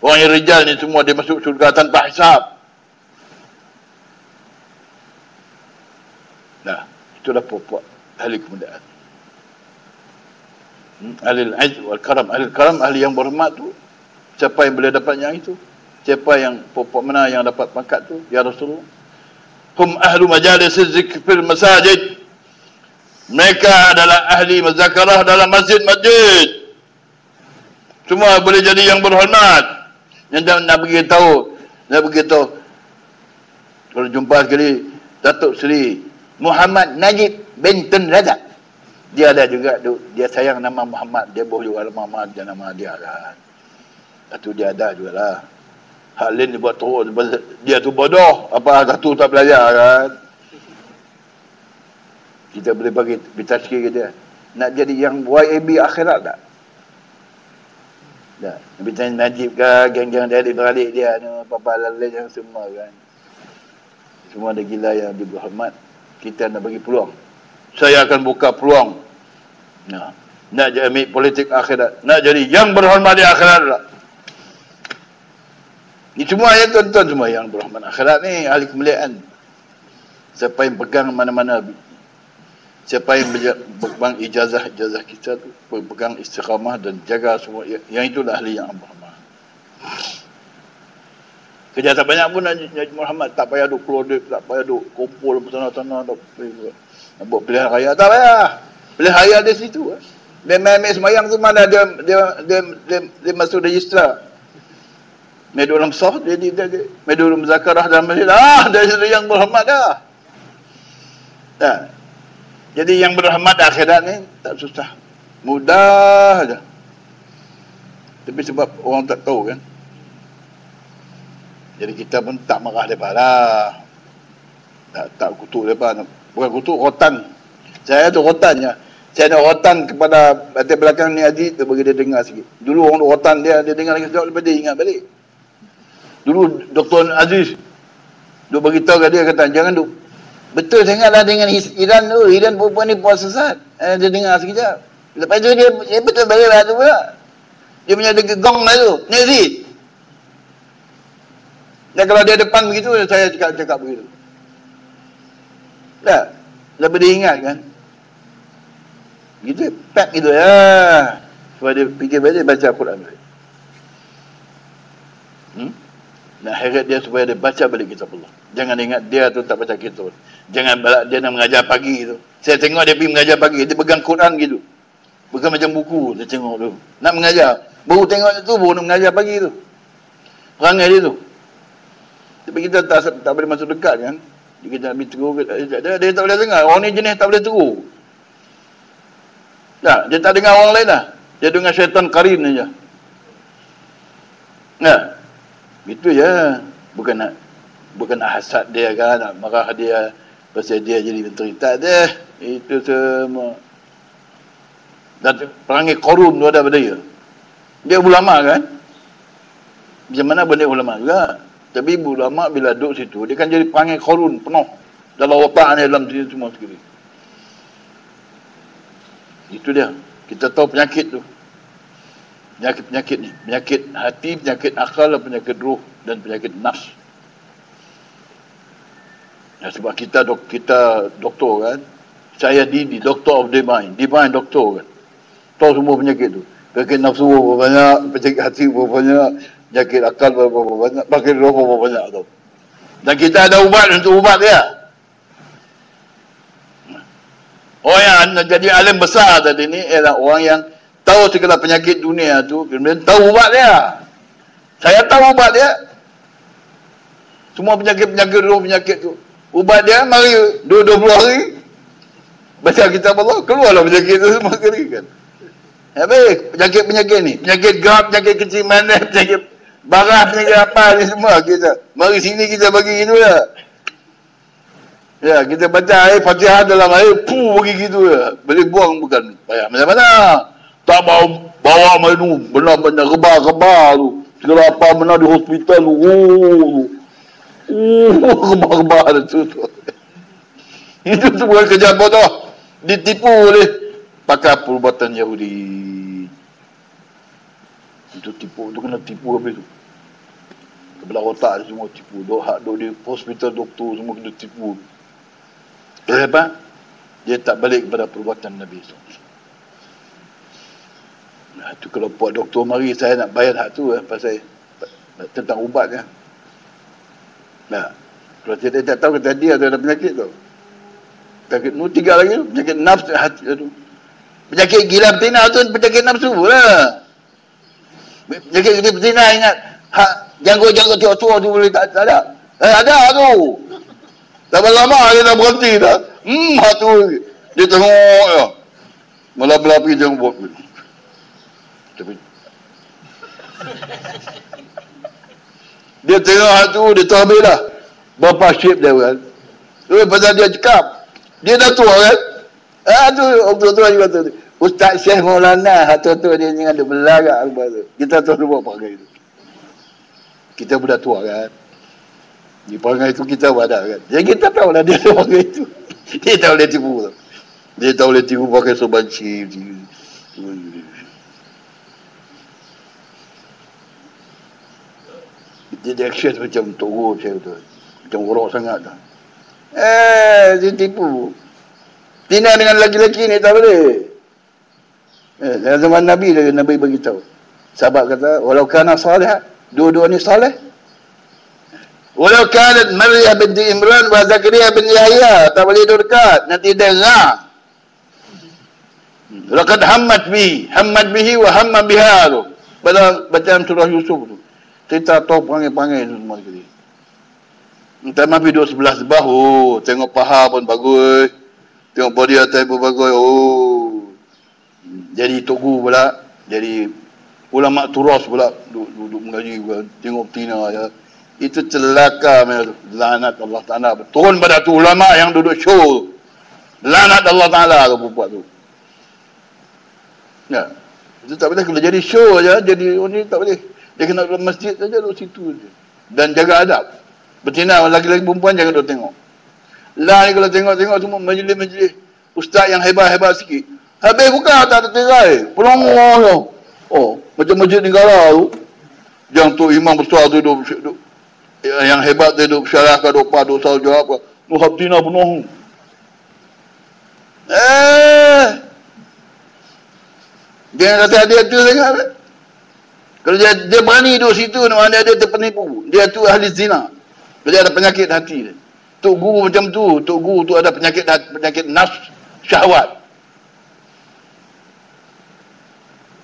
Orang yang rijal ni semua dia masuk surga tanpa hisab. Nah, itulah pokok ahli kemuliaan. Ahli al-'izz wal karam. Ahli karam, ahli yang berhormat tu. Siapa yang boleh dapat yang itu? Siapa yang pokok mana yang dapat pangkat tu? Ya Rasulullah. Hum ahlu majalis zikr fil masajid. Mereka adalah ahli mazakarah dalam masjid-masjid. Semua boleh jadi yang berhormat. Yang nak beritahu, kalau jumpa sekali Datuk Seri Muhammad Najib bin Tun Razak, dia ada juga, dia sayang nama Muhammad, dia boleh juga nama dia, nama dia kan. Satu dia ada jugalah. Hak lain dia buat teruk, dia tu bodoh, apa satu tak belajar kan. Kita boleh bagi tazkir ke dia. Nak jadi yang YAB akhirat tak? Tak. Nabi tanya Najib ke, geng-geng dia, adik-beradik dia, papa lain yang semua kan. Semua ada gila yang berhormat. Kita nak bagi peluang. Saya akan buka peluang. Nah, nak jadi ambil politik akhirat. Nak jadi yang berhormat di akhirat tak? Ini semua ya tuan-tuan, semua yang berhormat akhirat ni, ahli kemuliaan. Siapa yang pegang mana-mana, siapa yang pegang ijazah kita tu, pegang istiqamah dan jaga semua, yang itulah ahli yang berhormat. Kerja tak banyak pun Haji Muhammad, tak payah duk keluar duit, tak payah duk kumpul tanah-tanah, nak buat pilihan raya, tak payah. Pilihan raya di situ. Dia main semayang tu mana dia masuk register. Medu dalam sah, dia medu dalam zakarah dalam masjid, dia sudah yang berhormat dah. Dah. Jadi yang berhormat akhirat ni tak susah, mudah aja. Tapi sebab orang tak tahu kan, jadi kita pun tak marah mereka lah, tak kutuk mereka. Bukan kutuk, rotan. Saya tu rotannya. Saya nak rotan kepada batik belakang ni Haji tu, bagi dia dengar sikit. Dulu orang rotan dia dengar lagi sekejap, lepas dia ingat balik. Dulu Dr. Aziz dia beritahu kat dia, kata jangan duk betul sangatlah dengan Iran tu. Iran perempuan ni puas sesat. Dia dengar sekejap. Lepas tu dia betul balik lah tu pula. Dia punya gong lah tu. Ni Aziz. Dan kalau dia depan begitu, saya cakap begitu. Tak? Lepas dia ingat kan. Gitu, pak gitu ya. Sebab dia fikir balik, baca Al-Quran balik. Nak heret dia supaya dia baca balik kitab Allah. Jangan ingat dia tu tak baca kitab. Jangan dia nak mengajar pagi tu. Saya tengok dia pergi mengajar pagi, dia pegang Quran gitu. Bukan macam buku, dia tengok tu. Nak mengajar, baru tengok tu, baru nak mengajar pagi tu. Perangai dia tu. Tapi kita tak boleh masuk dekat kan. Kita nak pergi teruk, dia tak boleh dengar. Orang ni jenis tak boleh teruk. Tak, dia tak dengar orang lain lah. Dia dengar syaitan karin aja. Nah, itu ya. Bukan nak hasad dia kan, nak marah dia pasal dia jadi menteri. Tak ada. Itu semua. Dan perangai Qarun tu ada pada dia. Dia ulama kan. Macam mana benda ulama juga. Tapi ulama bila duduk situ, dia kan jadi perangai Qarun penuh. Dalam otak ni, dalam situ semua sekali. Itu dia. Kita tahu penyakit tu. Penyakit ni. Penyakit hati, penyakit akal, penyakit ruh dan penyakit nafs. Ya, sebab kita doktor kan. Saya di doctor of divine doctor kan. Tahu semua penyakit tu. Penyakit nafsu berapa banyak, penyakit hati berapa banyak, penyakit akal berapa banyak, penyakit roh berapa banyak tu. Dan kita ada ubat untuk ubat dia. Orang yang jadi alim besar tadi ni ialah orang yang tahu segala penyakit dunia tu, kemudian tahu ubat dia. Saya tahu ubat dia. Semua penyakit roh, penyakit tu. Ubat dia mari 20 hari. Baca kitab Allah, keluarlah penyakit tu semua kali kan. Habis penyakit ni. Penyakit gerap, penyakit kecil manis, penyakit barah, penyakit apa ni semua kita. Mari sini kita bagi gitu ya. Ya, kita baca Fatihah dalam air, bagi gitu ya. Boleh buang bukan payah mana-mana. Tak bawa minum, benar-benar rebah-rebah tu. Segala apa benar di hospital tu. Rebah-rebah tu. Itu bukan kerja bodoh. Ditipu oleh pakar perubatan Yahudi. Itu tipu, itu kena tipu habis tu. Kebelah otak semua tipu. Dok di hospital doktor semua kena tipu. Kenapa? Dia tak balik kepada perbuatan Nabi SAW. Nah, tu kalau buat doktor mari saya nak bayar hak tu pasal tentang ubatnya. Nah, kalau saya tak tahu kata dia ada penyakit tu. Penyakit nu tiga lagi, penyakit nafsu hati tu. Penyakit gila betina tu penyakit nafsu lah. Penyakit gila betina ingat hak janggut-janggut tua-tua tu boleh tak ada. Ada tu. Tak lama dia dah berhenti dah. Hak tu dia tengok ya. Melap-lapi janggut. Tapi dia tengok hak tu dia tahu habis dah. Berapa shape dia kan. Tu pasal dia cakap. Dia dah tua kan. Tu orang juga tu. Ustaz Syekh Maulana hak tu dia jangan ada belagak apa tu. Kita tahu buat pakai tu. Kita budak tua kan. Di perangai itu kita ada kan. Jadi kita tahu lah dia pakai itu. Dia tak boleh tipu. Dia tak boleh tipu pakai sobanci. Dia action macam togor macam tu. Macam orok sangat tu. Dia tipu. Tina dengan lelaki-lelaki ni tak boleh. Dalam zaman Nabi beritahu. Sahabat kata, walau kana salih, dua-dua ni salih. Walau kanat Maryam binti Imran wa Zakaria bin Yahya, tak boleh duduk dekat, nanti dengar. Laqad hammat bihi wa hamma biha tu. Bacaan surah Yusuf tu. Kita tahu perangai-perangai tu semua sekali. Entah mapi duduk sebelah sebah, tengok paha pun bagus. Tengok body atas pun bagus. Jadi togu pula, jadi ulama turas pula duduk mengaji pula. Tengok tina ya. Itu celaka, lanat Allah Ta'ala. Turun pada tu ulama yang duduk show. Lanat Allah Ta'ala tu buat tu. Ya. Itu tak boleh, kalau jadi show aja, jadi ni tak boleh. Dia kena dalam masjid saja duduk situ je. Dan jaga adab. Betina laki-laki perempuan jangan duduk tengok. Lah ni kalau tengok-tengok semua majlis-majlis ustaz yang hebat-hebat sikit. Habis buka tak ada tirai. Pelongor tu. Macam masjid negara tu. Yang tu imam besar tu duduk yang hebat dia duduk syarahkan dopa dosa jawab apa. Nuhab tina penuh. Dia kata dia tu sangat. Kalau dia berani duduk situ, mana dia terpenipu. Dia tu ahli zina. Dia ada penyakit hati dia. Tok guru macam tu. Tok guru tu ada penyakit nafs syahwat.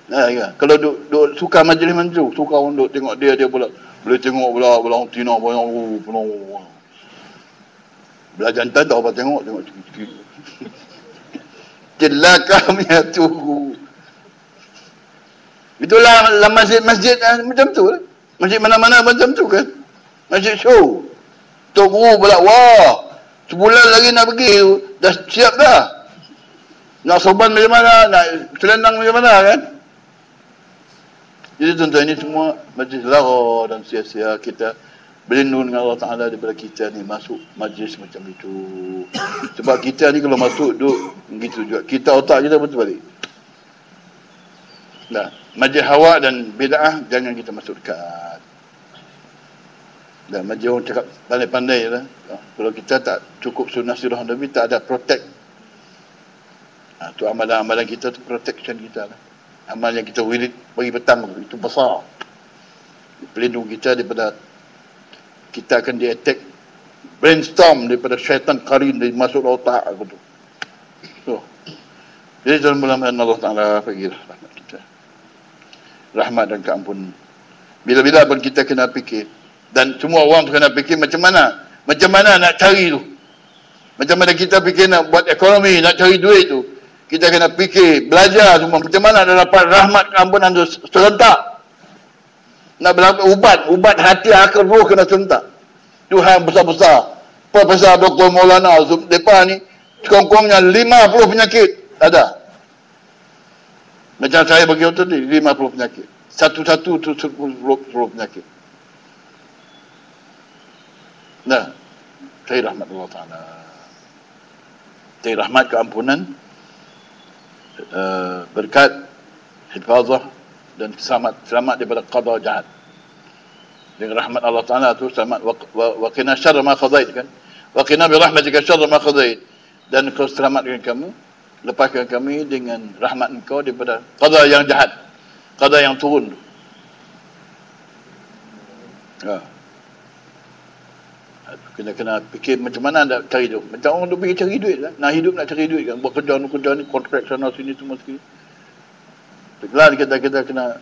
Ya. Kalau duk suka majlis manju, suka orang duk tengok dia pula. Boleh tengok pula orang tina banyak penuh. Belah jantan tak apa tengok sikit-sikit. Celaka punya tu. Itulah masjid macam tu lah. Masjid mana-mana macam tu kan. Masjid show. Tok guru pula, wah, sebulan lagi nak pergi, dah siap dah. Nak soban macam mana, nak selendang macam mana kan. Jadi tuan-tuan, ini semua majlis lara dan sia-sia. Kita berlindung dengan Allah Ta'ala daripada kita ni masuk majlis macam itu. Sebab kita ni kalau masuk duduk begitu juga. Kita otak kita betul balik. Nah, majlis hawa dan bid'ah jangan kita masuk dekat. Dan majlis orang cakap pandai-pandai lah. Kalau kita tak cukup sunnah sirah Nabi, tak ada protect. Tu amalan-amalan kita tu protection kita lah. Amal yang kita wirid pagi petang itu besar. Pelindung kita daripada kita akan di-attack brainstorm daripada syaitan karin dari masuk otak aku tu. Jadi dalam mudah-mudahan Allah Ta'ala bagi rahmat kita. Rahmat dan keampunan. Bila-bila pun kita kena fikir. Dan semua orang kena fikir macam mana nak cari tu. Macam mana kita fikir nak buat ekonomi, nak cari duit tu. Kita kena fikir, belajar semua macam mana nak dapat rahmat keampunan tu serentak. Nak berlaku ubat hati akal roh kena serentak. Tuhan besar-besar. Profesor Dr. Maulana depan ni sekongkongnya 50 penyakit ada. Macam saya bagi contoh ni 50 penyakit. Satu-satu tu 10 penyakit. Nah, saya rahmat Allah Ta'ala. dari rahmat keampunan, berkat, hifazah dan selamat daripada qada jahat. Dengan rahmat Allah Ta'ala tu selamat, wa qina syarra ma qadait kan, wa qina bi rahmatika syarra ma qadait, dan kau selamatkan kami, lepaskan kami dengan rahmat engkau daripada qada yang jahat, qada yang turun. Kena fikir macam mana nak cari tu. Macam orang tu pergi cari duit lah. Nak hidup nak cari duit kan. Buat kerja ni, kontrak sana sini semua sekali. Setelah kita kena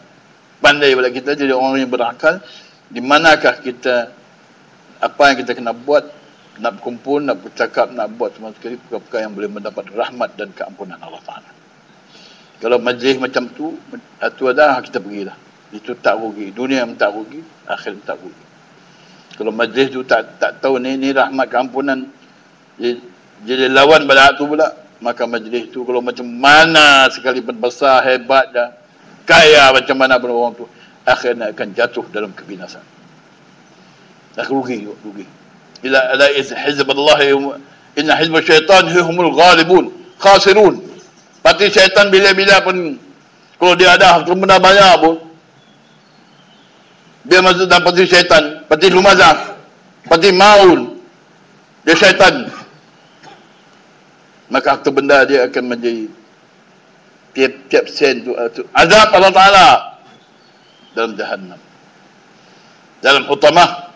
pandai pada kita jadi orang yang berakal. Di manakah kita, apa yang kita kena buat, nak berkumpul, nak bercakap, nak buat semua sekali perkara-perkara yang boleh mendapat rahmat dan keampunan Allah Ta'ala. Kalau majlis macam tu ada kita pergilah. Itu tak rugi. Dunia tak rugi, akhirat tak rugi. Kalau majlis tu tak tahu ni rahmat keampunan, jadi lawan pada hak tu pula, maka majlis tu kalau macam mana sekalipun besar, hebat dah, kaya macam mana pun orang tu, akhirnya akan jatuh dalam kebinasaan. Dah rugi. Ila ala hizballah inna hizb syaitan humul ghalibun khasirun. Parti syaitan bila-bila pun kalau dia ada benda banyak pun, dia masuk dalam parti syaitan, parti lumazah, parti maun, dia syaitan. Maka harta benda dia akan menjadi tiap-tiap sen tu azab Allah Ta'ala dalam jahannam. Dalam hutamah,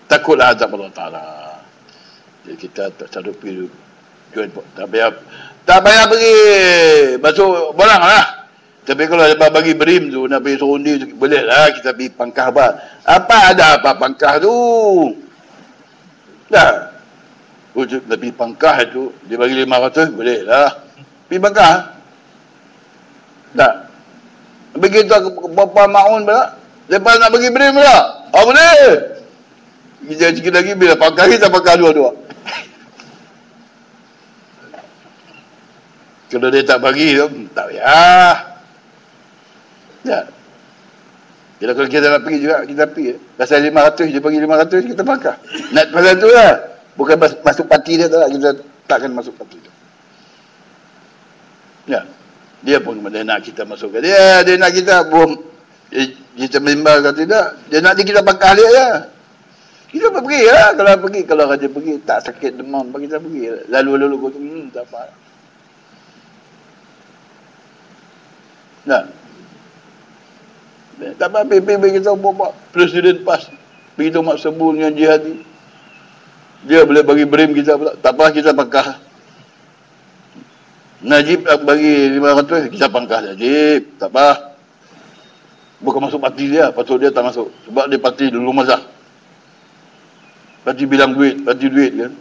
takutlah azab Allah Ta'ala. Jadi kita tak selalu pergi join, tak payah pergi masuk barang lah. Tapi kalau dia bagi berim tu, nak pergi serundi tu, boleh lah kita pergi pangkah apa. Apa ada apa pangkah tu? Dah. Lebih pangkah itu, dia bagi 500, boleh lah. Pergi pangkah. Tak. Begitu berapa maun pula, lepas nak bagi berim pula. Boleh. Kita sikit lagi, bila pangkah kita pangkah dua-dua. Kalau dia tak bagi tu, tak payah. Ya. Kalau kita nak pergi juga, kita pergi. Pasal 500, dia bagi 500, kita pangkah. Nak pasal tu lah. Bukan masuk parti dia tak, kita takkan masuk parti tu. Ya. Dia pun dia nak kita masuk ke dia nak kita boom. Kita member ke tidak, dia nak kita pangkah dia ya. Kita pergi lah, kalau raja pergi, tak sakit demam, kita pergi. Lalu kau tu, tak apa. Nah. Tak apa, PPB kita buat Presiden PAS. Begitu Mak Sembuh dengan Jihadi, dia boleh bagi berim kita pula. Tak apa, kita pangkah. Najib bagi 500, kita pangkah Najib. Tak apa. Bukan masuk parti dia, patut dia tak masuk. Sebab dia parti dulu mazah. Parti bilang duit, parti duit kan.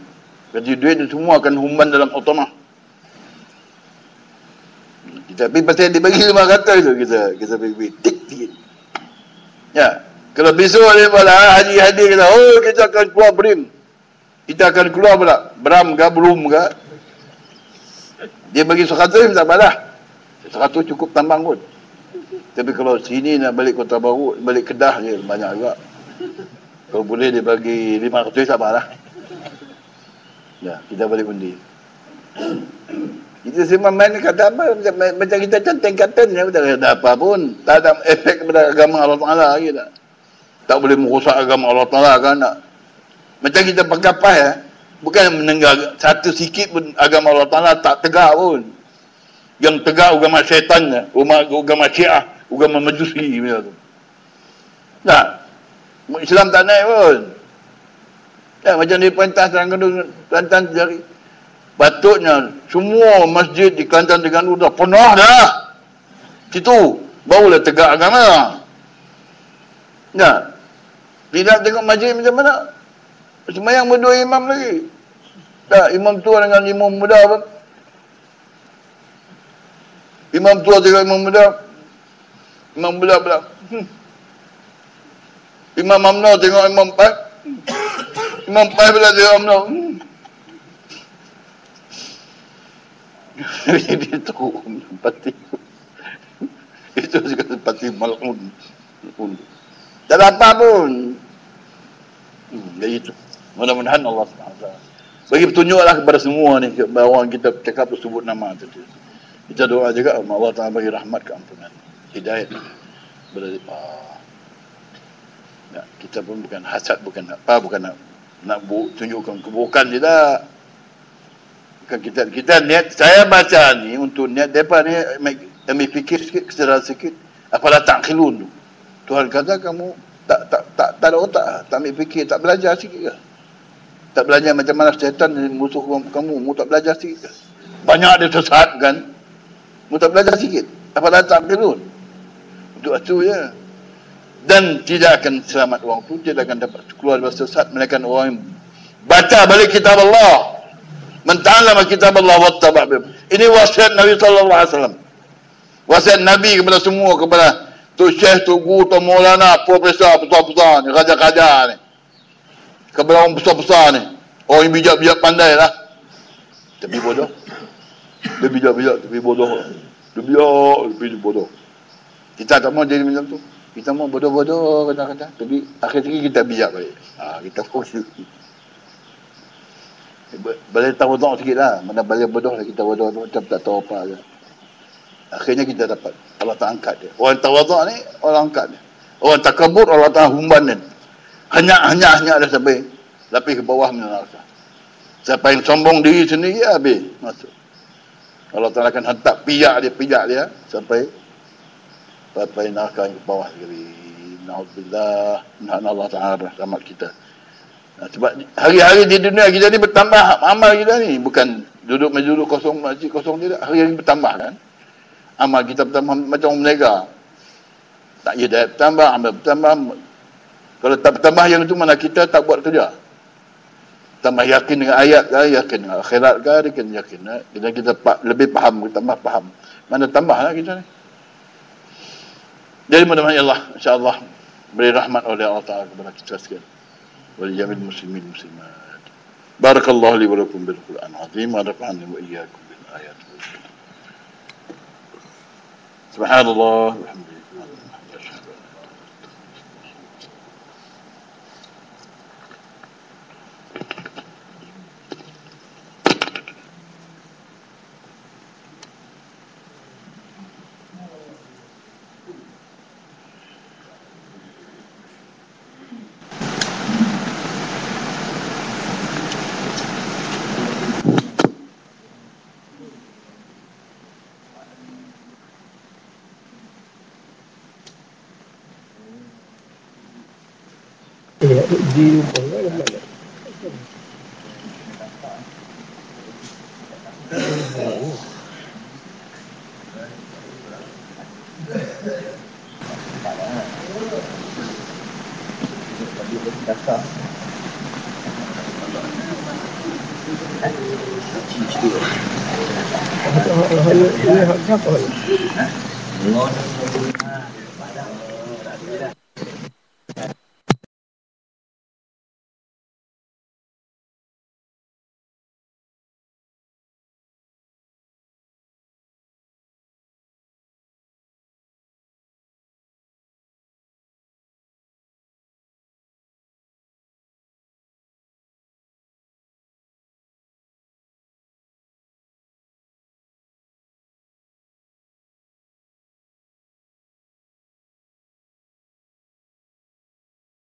Parti duit dia semua akan humban dalam otomah. Kita pergi pasal dia bagi 500 tu, kita pergi tik. Ya, kalau besok dia pula haji kata, kita akan keluar berim. Kita akan keluar pula, beram ke, belum ke. Dia bagi 100, tak apalah. 100 cukup tambang pun. Tapi kalau sini nak balik Kota Baru, balik Kedah je, banyak juga. Kalau boleh dia bagi 500, tak apalah. Ya, kita balik undi. Kita semua main kata apa, macam kita canting-canting, tak ada apa pun. Tak ada efek kepada agama Allah Ta'ala lagi tak. Tak boleh merosak agama Allah Ta'ala kan tak. Macam kita pengkapai bukan menengah satu sikit pun agama Allah Ta'ala tak tegak pun. Yang tegak agama syaitan, agama syiah, agama majusi macam tu. Tak. Islam tak naik pun. Ya, macam di Perintah Kelantan jari. Patutnya semua masjid di Kelantan Terengganu dah penuh dah. Situ barulah tegak agama. Ya. Tidak tengok masjid macam mana? Semayang berdua imam lagi. Tak, imam tua dengan imam muda apa? Imam tua tengok imam muda. Imam muda pula. Imam UMNO tengok imam PAS. Imam PAS pula tengok UMNO. Dia tahu parti itu juga parti mal'un. Tak ada apa pun. Jadi itu mudah-mudahan Allah SWT Bagi petunjuklah kepada semua ni, kepada orang kita cakap sebut nama tu. Kita doa juga Allah Ta'ala bagi rahmat keampunan, hidayat. Ya, kita pun bukan hasad, bukan nak tunjukkan keburukan tidak. Bukan kita niat, saya baca ni untuk niat depa ni ambil fikir sikit, kesedaran sikit. Apalah ta'qilun tu. Tuhan kata kamu tak ada otak, tak ambil fikir, tak belajar sikit ke? Tak belajar macam mana syaitan musuh kamu, mu tak belajar sikit ke? Banyak dia sesatkan, mu tak belajar sikit. Apalah ta'qilun. Untuk itu ya. Dan tidak akan selamat orang tu, tidak akan dapat keluar dari sesat melainkan orang yang baca balik kitab Allah, menta'allama kitab Allah wattaba'. Ini wasiat Nabi sallallahu alaihi wasallam. Wasiat Nabi kepada semua, kepada tu syekh, tu guru, tu maulana, profesor besar-besar ni, raja-raja ni, kepada orang besar-besar ni, orang yang bijak-bijak pandai lah, tapi bodoh. Dia bijak-bijak tapi bodoh. Dia bijak tapi bodoh. Kita tak mau jadi macam tu. Kita mau bodoh-bodoh kata-kata, tapi akhir sekali kita bijak balik. Kita fokus. Boleh tahu-tahu sikit lah. Mana balik bodoh lah, kita bodoh macam tak tahu apa je. Akhirnya kita dapat. Allah tak angkat dia. Orang tawaduk ni, Allah angkat dia. Orang takabur, Allah tak humban dia. Hanya ada sampai lapis ke bawah neraka. Siapa yang sombong diri sendiri, habis masuk. Allah Ta'ala akan hantar pijak dia sampai neraka yang ke bawah sekali. Na'udzubillah. Nahan Allah Ta'ala rahmat kita. Sebab hari-hari di dunia kita ni bertambah amal kita ni. Bukan duduk kosong, masjid kosong tidak. Hari-hari bertambah kan. Amal kita bertambah macam orang menega. Tak hidayah bertambah, amal bertambah. Kalau tak bertambah yang itu, mana kita tak buat kerja. Tambah yakin dengan ayat ke, yakin dengan akhirat ke, yakin. Kita lebih faham, tambah faham. Mana tambahlah kita ni. Jadi mudah-mudahan Allah, insyaAllah, beri rahmat oleh Allah Ta'ala kepada kita sekalian. Walijamil muslimin muslimat. Barakallahu li wa lakum bil Qur'an azim wa nafa'ani wa iyyakum bil ayat. Subhanallah walhamdulillah. Di mana mana? Hanya hak apa?